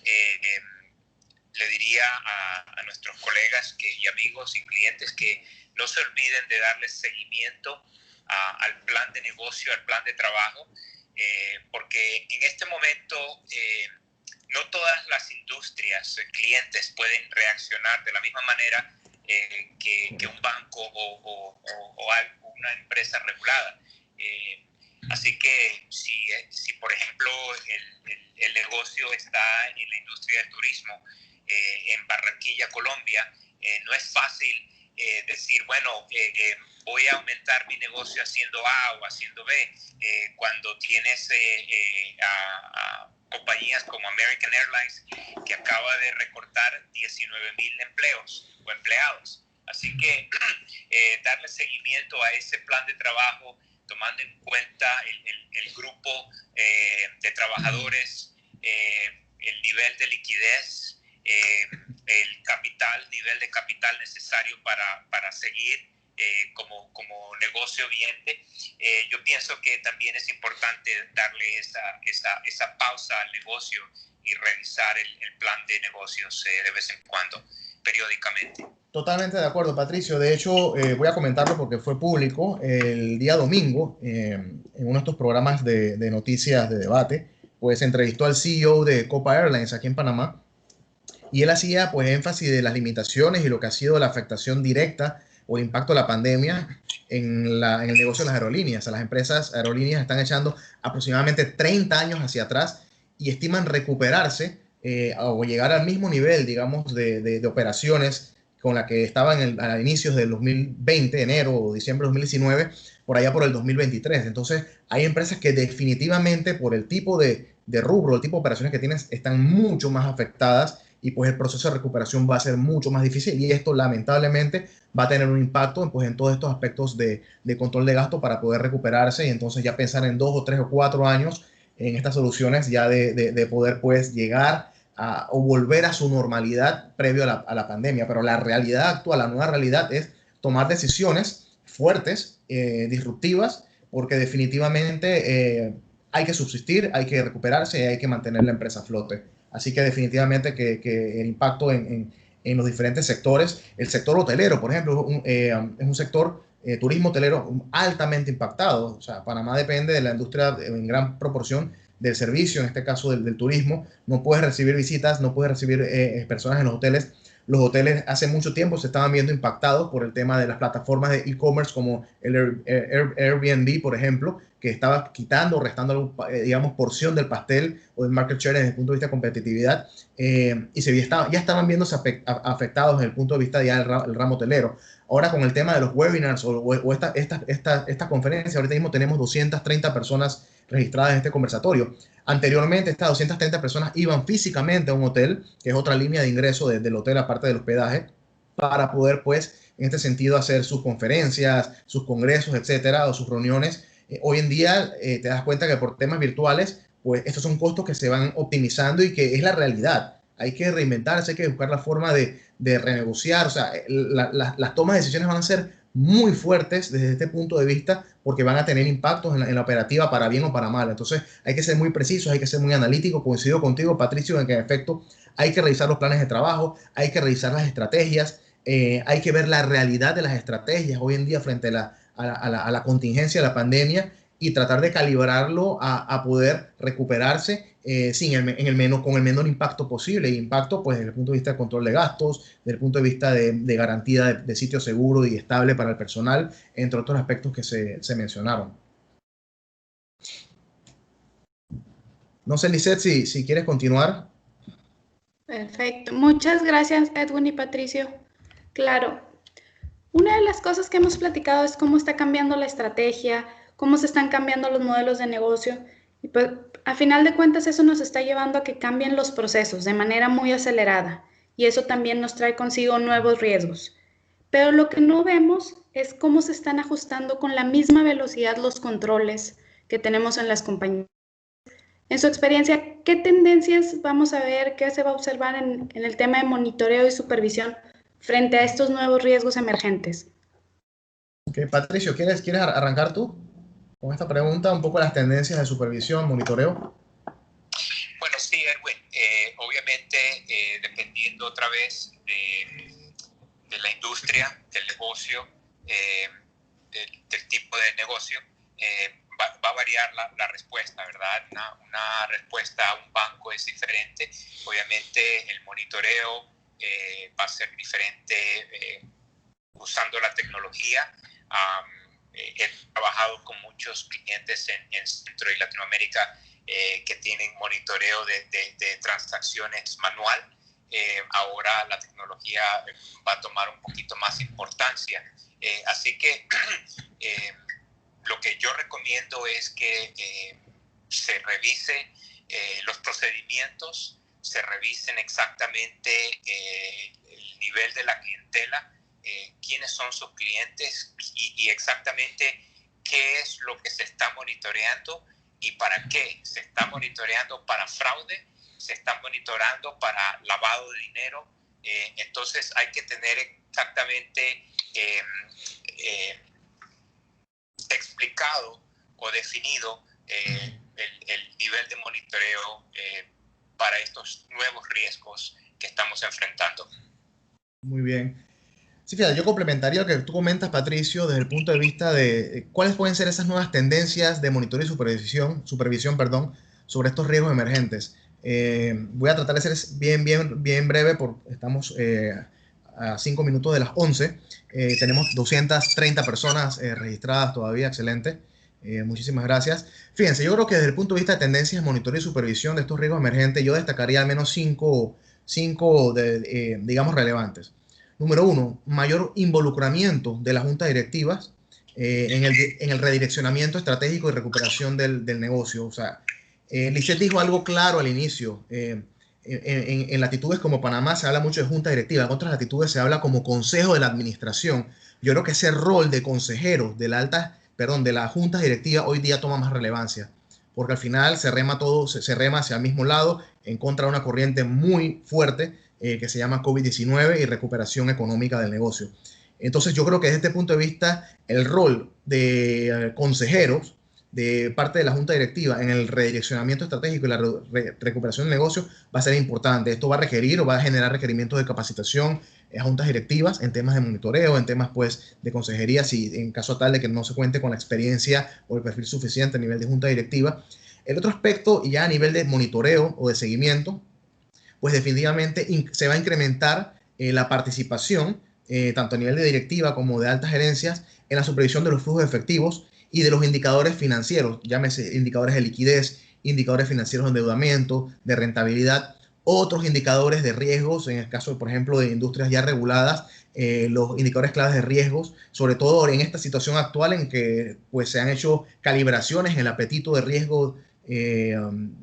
Le diría a nuestros colegas y amigos y clientes que no se olviden de darle seguimiento al plan de negocio, al plan de trabajo, porque en este momento no todas las industrias, clientes pueden reaccionar de la misma manera que un banco o una empresa regulada. Así que si por ejemplo el negocio está en la industria del turismo en Barranquilla, Colombia, no es fácil decir, bueno, voy a aumentar mi negocio haciendo A o haciendo B, cuando tienes a compañías como American Airlines que acaba de recortar 19,000 empleos o empleados. Así que darle seguimiento a ese plan de trabajo, tomando en cuenta el grupo de trabajadores, el nivel de liquidez, el nivel de capital necesario para seguir como negocio viente. Yo pienso que también es importante darle esa pausa al negocio y revisar el plan de negocios de vez en cuando, periódicamente. Totalmente de acuerdo, Patricio. De hecho, voy a comentarlo porque fue público el día domingo en uno de estos programas de noticias de debate, pues entrevistó al CEO de Copa Airlines aquí en Panamá y él hacía pues énfasis de las limitaciones y lo que ha sido la afectación directa o el impacto de la pandemia en el negocio de las aerolíneas. Las empresas aerolíneas están echando aproximadamente 30 años hacia atrás y estiman recuperarse o llegar al mismo nivel, digamos, de operaciones con la que estaban a inicios del 2020, enero o diciembre de 2019, por allá por el 2023. Entonces, hay empresas que definitivamente por el tipo de rubro, el tipo de operaciones que tienen, están mucho más afectadas y pues el proceso de recuperación va a ser mucho más difícil y esto lamentablemente va a tener un impacto pues, en todos estos aspectos de control de gasto para poder recuperarse y entonces ya pensar en 2 o 3 o 4 años en estas soluciones ya de poder pues llegar o volver a su normalidad previo a la pandemia. Pero la realidad actual, la nueva realidad es tomar decisiones fuertes, disruptivas, porque definitivamente hay que subsistir, hay que recuperarse y hay que mantener la empresa a flote. Así que definitivamente que el impacto en los diferentes sectores, el sector hotelero, por ejemplo, es un sector turismo hotelero altamente impactado. O sea, Panamá depende de la industria en gran proporción del servicio, en este caso del turismo. No puedes recibir visitas, no puedes recibir personas en los hoteles. Los hoteles hace mucho tiempo se estaban viendo impactados por el tema de las plataformas de e-commerce como el Airbnb, por ejemplo, que estaba quitando o restando, digamos, porción del pastel o del market share desde el punto de vista de competitividad y ya estaban viéndose afectados desde el punto de vista ya del ramo hotelero. Ahora con el tema de los webinars o esta conferencia, ahorita mismo tenemos 230 personas registradas en este conversatorio. Anteriormente, estas 230 personas iban físicamente a un hotel, que es otra línea de ingreso del hotel, aparte del hospedaje, para poder, pues, en este sentido, hacer sus conferencias, sus congresos, etcétera, o sus reuniones. Hoy en día te das cuenta que por temas virtuales, pues, estos son costos que se van optimizando y que es la realidad. Hay que reinventarse, hay que buscar la forma de renegociar. O sea, las tomas de decisiones van a ser muy fuertes desde este punto de vista porque van a tener impactos en la operativa para bien o para mal. Entonces hay que ser muy precisos, hay que ser muy analíticos. Coincido contigo, Patricio, en que en efecto hay que revisar los planes de trabajo, hay que revisar las estrategias, hay que ver la realidad de las estrategias hoy en día frente a la contingencia de la pandemia y tratar de calibrarlo a poder recuperarse con el menor impacto posible. Y impacto, pues, desde el punto de vista de control de gastos, desde el punto de vista de garantía de sitio seguro y estable para el personal, entre otros aspectos que se mencionaron. No sé, Lisette, si quieres continuar. Perfecto. Muchas gracias, Edwin y Patricio. Claro, una de las cosas que hemos platicado es cómo está cambiando la estrategia, cómo se están cambiando los modelos de negocio. Y pues, a final de cuentas, eso nos está llevando a que cambien los procesos de manera muy acelerada. Y eso también nos trae consigo nuevos riesgos. Pero lo que no vemos es cómo se están ajustando con la misma velocidad los controles que tenemos en las compañías. En su experiencia, ¿qué tendencias vamos a ver, qué se va a observar en el tema de monitoreo y supervisión frente a estos nuevos riesgos emergentes? Okay, Patricio, ¿quieres arrancar tú con esta pregunta? Un poco las tendencias de supervisión, monitoreo. Bueno, sí, Edwin. Obviamente, dependiendo otra vez de la industria, del negocio, del tipo de negocio, va a variar la respuesta, ¿verdad? Una respuesta a un banco es diferente. Obviamente, el monitoreo va a ser diferente usando la tecnología. He trabajado con muchos clientes en Centro y Latinoamérica que tienen monitoreo de transacciones manual. Ahora la tecnología va a tomar un poquito más importancia. Así que lo que yo recomiendo es que se revise los procedimientos, se revisen exactamente el nivel de la clientela, quiénes son sus clientes y exactamente qué es lo que se está monitoreando y para qué. Se está monitoreando para fraude, se está monitoreando para lavado de dinero. Entonces hay que tener exactamente explicado o definido el nivel de monitoreo para estos nuevos riesgos que estamos enfrentando. Muy bien. Sí, fíjate, yo complementaría lo que tú comentas, Patricio, desde el punto de vista de cuáles pueden ser esas nuevas tendencias de monitoreo y supervisión, sobre estos riesgos emergentes. Voy a tratar de ser bien breve, porque estamos a 5 minutos de las 11. Tenemos 230 personas registradas todavía, excelente. Muchísimas gracias. Fíjense, yo creo que desde el punto de vista de tendencias, monitoreo y supervisión de estos riesgos emergentes, yo destacaría al menos cinco digamos, relevantes. Número uno, mayor involucramiento de las juntas directivas en el redireccionamiento estratégico y recuperación del negocio. O sea, Lisette dijo algo claro al inicio. En latitudes como Panamá se habla mucho de junta directiva, en otras latitudes se habla como consejo de la administración. Yo creo que ese rol de consejero de la junta directiva hoy día toma más relevancia, porque al final se rema hacia el mismo lado en contra de una corriente muy fuerte que se llama COVID-19 y recuperación económica del negocio. Entonces yo creo que desde este punto de vista el rol de consejeros de parte de la junta directiva en el redireccionamiento estratégico y la recuperación del negocio va a ser importante. Esto va a requerir o va a generar requerimientos de capacitación a juntas directivas en temas de monitoreo, en temas pues de consejería, si en caso tal de que no se cuente con la experiencia o el perfil suficiente a nivel de junta directiva. El otro aspecto, ya a nivel de monitoreo o de seguimiento, pues definitivamente se va a incrementar la participación, tanto a nivel de directiva como de altas gerencias, en la supervisión de los flujos efectivos y de los indicadores financieros, llámese indicadores de liquidez, indicadores financieros de endeudamiento, de rentabilidad, otros indicadores de riesgos, en el caso, por ejemplo, de industrias ya reguladas, los indicadores claves de riesgos, sobre todo en esta situación actual en que pues, se han hecho calibraciones en el apetito de riesgo, en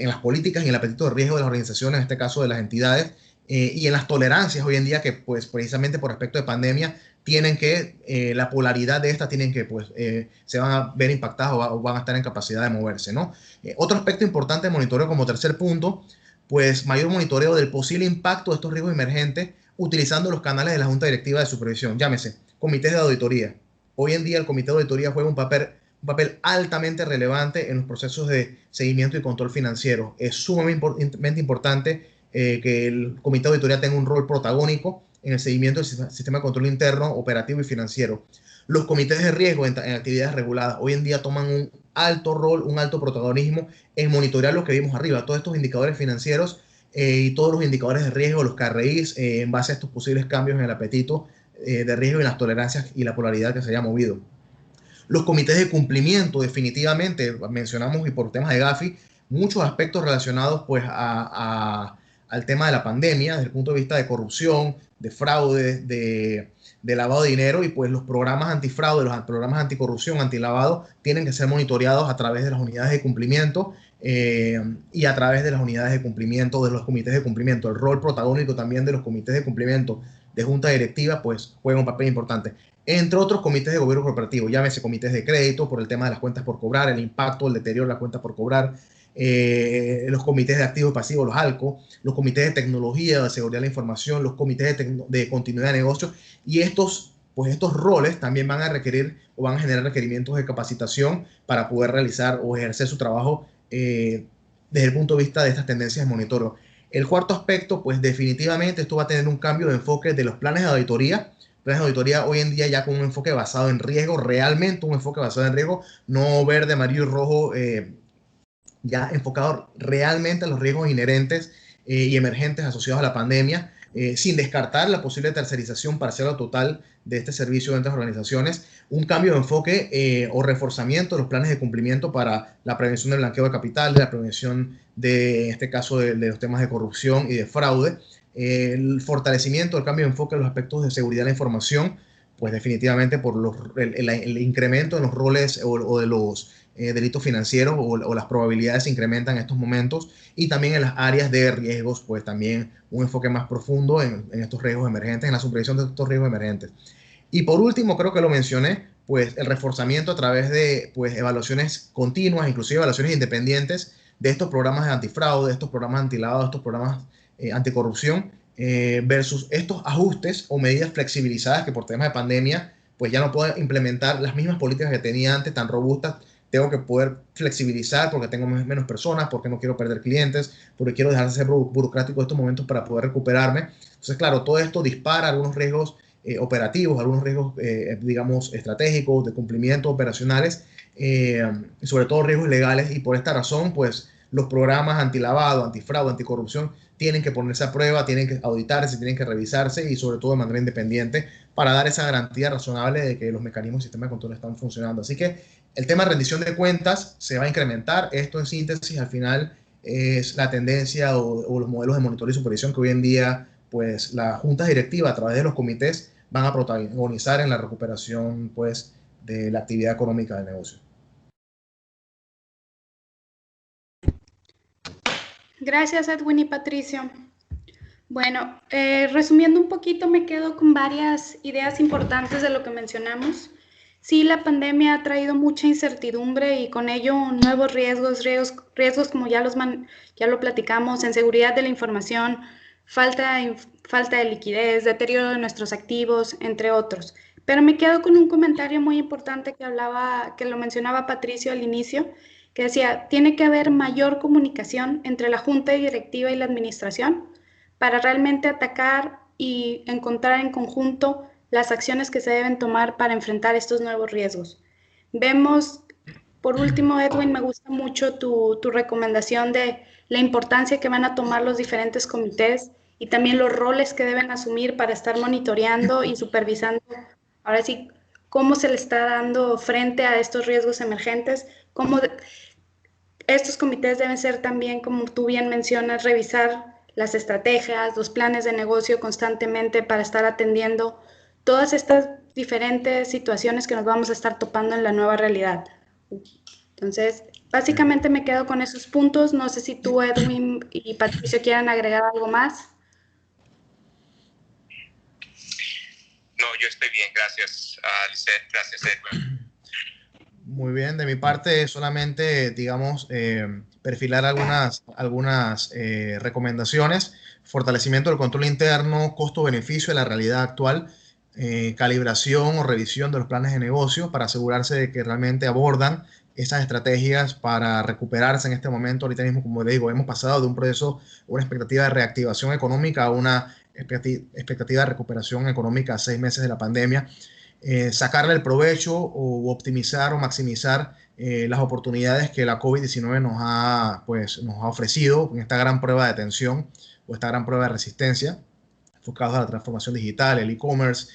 las políticas y en el apetito de riesgo de las organizaciones, en este caso de las entidades, y en las tolerancias hoy en día que pues precisamente por aspecto de pandemia tienen que, la polaridad de estas tienen que, pues, se van a ver impactadas o van a estar en capacidad de moverse, ¿no? Otro aspecto importante de monitoreo como tercer punto, pues mayor monitoreo del posible impacto de estos riesgos emergentes utilizando los canales de la Junta Directiva de Supervisión, llámese comités de auditoría. Hoy en día el comité de auditoría juega un papel altamente relevante en los procesos de seguimiento y control financiero. Es sumamente importante que el comité de auditoría tenga un rol protagónico en el seguimiento del sistema de control interno, operativo y financiero. Los comités de riesgo en actividades reguladas hoy en día toman un alto rol, un alto protagonismo en monitorear lo que vimos arriba, todos estos indicadores financieros y todos los indicadores de riesgo, los KRIs, en base a estos posibles cambios en el apetito de riesgo y en las tolerancias y la polaridad que se haya movido. Los comités de cumplimiento, definitivamente, mencionamos y por temas de Gafi, muchos aspectos relacionados pues al tema de la pandemia, desde el punto de vista de corrupción, de fraude, de lavado de dinero, y pues los programas antifraude, los programas anticorrupción, antilavado, tienen que ser monitoreados a través de las unidades de cumplimiento y a través de las unidades de cumplimiento, de los comités de cumplimiento. El rol protagónico también de los comités de cumplimiento de junta directiva pues juega un papel importante. Entre otros comités de gobierno corporativo, llámese comités de crédito por el tema de las cuentas por cobrar, el impacto, el deterioro de las cuentas por cobrar, los comités de activos y pasivos, los ALCO, los comités de tecnología, de seguridad de la información, los comités de continuidad de negocios, y estos roles también van a requerir o van a generar requerimientos de capacitación para poder realizar o ejercer su trabajo desde el punto de vista de estas tendencias de monitoreo. El cuarto aspecto, pues definitivamente esto va a tener un cambio de enfoque de los planes de auditoría. Planes de auditoría hoy en día ya con un enfoque basado en riesgo, realmente un enfoque basado en riesgo, no verde, amarillo y rojo, ya enfocado realmente a los riesgos inherentes y emergentes asociados a la pandemia, sin descartar la posible tercerización parcial o total de este servicio de estas organizaciones, un cambio de enfoque o reforzamiento de los planes de cumplimiento para la prevención del blanqueo de capital, de la prevención de, en este caso, de los temas de corrupción y de fraude, el fortalecimiento, el cambio de enfoque en los aspectos de seguridad de la información, pues definitivamente por el incremento en los roles o de los delitos financieros o las probabilidades se incrementan en estos momentos, y también en las áreas de riesgos, pues también un enfoque más profundo en estos riesgos emergentes, en la supervisión de estos riesgos emergentes. Y por último, creo que lo mencioné, pues el reforzamiento a través de pues, evaluaciones continuas, inclusive evaluaciones independientes de estos programas de antifraude, de estos programas antilavado, de estos programas anticorrupción, versus estos ajustes o medidas flexibilizadas que por temas de pandemia pues ya no puedo implementar las mismas políticas que tenía antes tan robustas. Tengo que poder flexibilizar porque tengo menos personas, porque no quiero perder clientes, porque quiero dejar de ser burocrático en estos momentos para poder recuperarme. Entonces, claro, todo esto dispara algunos riesgos operativos, algunos riesgos, digamos, estratégicos, de cumplimiento, operacionales, sobre todo riesgos legales, y por esta razón, pues, los programas antilavado, antifraude, anticorrupción tienen que ponerse a prueba, tienen que auditarse, tienen que revisarse y sobre todo de manera independiente para dar esa garantía razonable de que los mecanismos del sistema de control están funcionando. Así que el tema de rendición de cuentas se va a incrementar. Esto en síntesis al final es la tendencia o los modelos de monitoreo y supervisión que hoy en día pues la junta directiva a través de los comités van a protagonizar en la recuperación pues de la actividad económica del negocio. Gracias, Edwin y Patricio. Bueno, resumiendo un poquito, me quedo con varias ideas importantes de lo que mencionamos. Sí, la pandemia ha traído mucha incertidumbre y con ello nuevos riesgos como ya lo platicamos, en seguridad de la información, falta de liquidez, deterioro de nuestros activos, entre otros. Pero me quedo con un comentario muy importante que lo mencionaba Patricio al inicio, que decía, tiene que haber mayor comunicación entre la junta directiva y la administración para realmente atacar y encontrar en conjunto las acciones que se deben tomar para enfrentar estos nuevos riesgos. Vemos, por último, Edwin, me gusta mucho tu recomendación de la importancia que van a tomar los diferentes comités y también los roles que deben asumir para estar monitoreando y supervisando, ahora sí, cómo se le está dando frente a estos riesgos emergentes, cómo estos comités deben ser también, como tú bien mencionas, revisar las estrategias, los planes de negocio constantemente para estar atendiendo todas estas diferentes situaciones que nos vamos a estar topando en la nueva realidad. Entonces, básicamente me quedo con esos puntos. No sé si tú, Edwin y Patricio, quieran agregar algo más. No, yo estoy bien, gracias, Lisette, gracias, Edwin. Muy bien, de mi parte solamente, digamos, perfilar algunas recomendaciones. fortalecimiento del control interno, costo-beneficio de la realidad actual, calibración o revisión de los planes de negocio para asegurarse de que realmente abordan esas estrategias para recuperarse en este momento. Ahorita mismo, como digo, hemos pasado de un proceso, una expectativa de reactivación económica a una expectativa de recuperación económica a 6 meses de la pandemia. Sacarle el provecho o optimizar o maximizar las oportunidades que la COVID-19 nos ha ofrecido en esta gran prueba de tensión o esta gran prueba de resistencia, enfocados a la transformación digital, el e-commerce,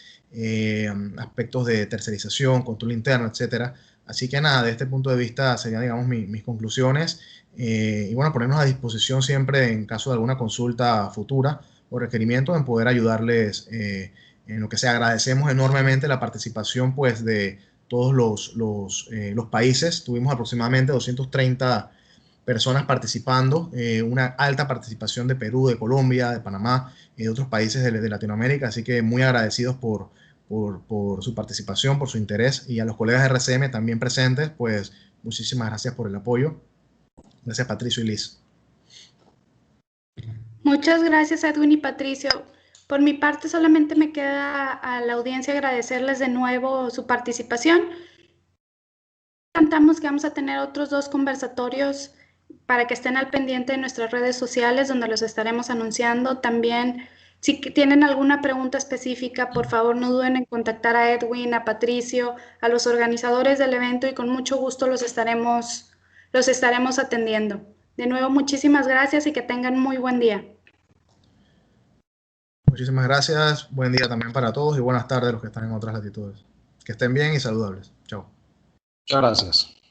aspectos de tercerización, control interno, etcétera. Así que nada, de este punto de vista serían, digamos, mis conclusiones. Y bueno, ponernos a disposición siempre en caso de alguna consulta futura o requerimiento en poder ayudarles en lo que sea. Agradecemos enormemente la participación pues de todos los países. Tuvimos aproximadamente 230 personas participando, una alta participación de Perú, de Colombia, de Panamá y de otros países de Latinoamérica, así que muy agradecidos por su participación, por su interés, y a los colegas de RCM también presentes, pues muchísimas gracias por el apoyo. Gracias, Patricio y Liz. Muchas gracias, Edwin y Patricio. Por mi parte, solamente me queda a la audiencia agradecerles de nuevo su participación. Cantamos que vamos a tener otros 2 conversatorios para que estén al pendiente de nuestras redes sociales, donde los estaremos anunciando. También, si tienen alguna pregunta específica, por favor no duden en contactar a Edwin, a Patricio, a los organizadores del evento, y con mucho gusto los estaremos atendiendo. De nuevo, muchísimas gracias y que tengan muy buen día. Muchísimas gracias, buen día también para todos y buenas tardes los que están en otras latitudes. Que estén bien y saludables. Chao. Muchas gracias.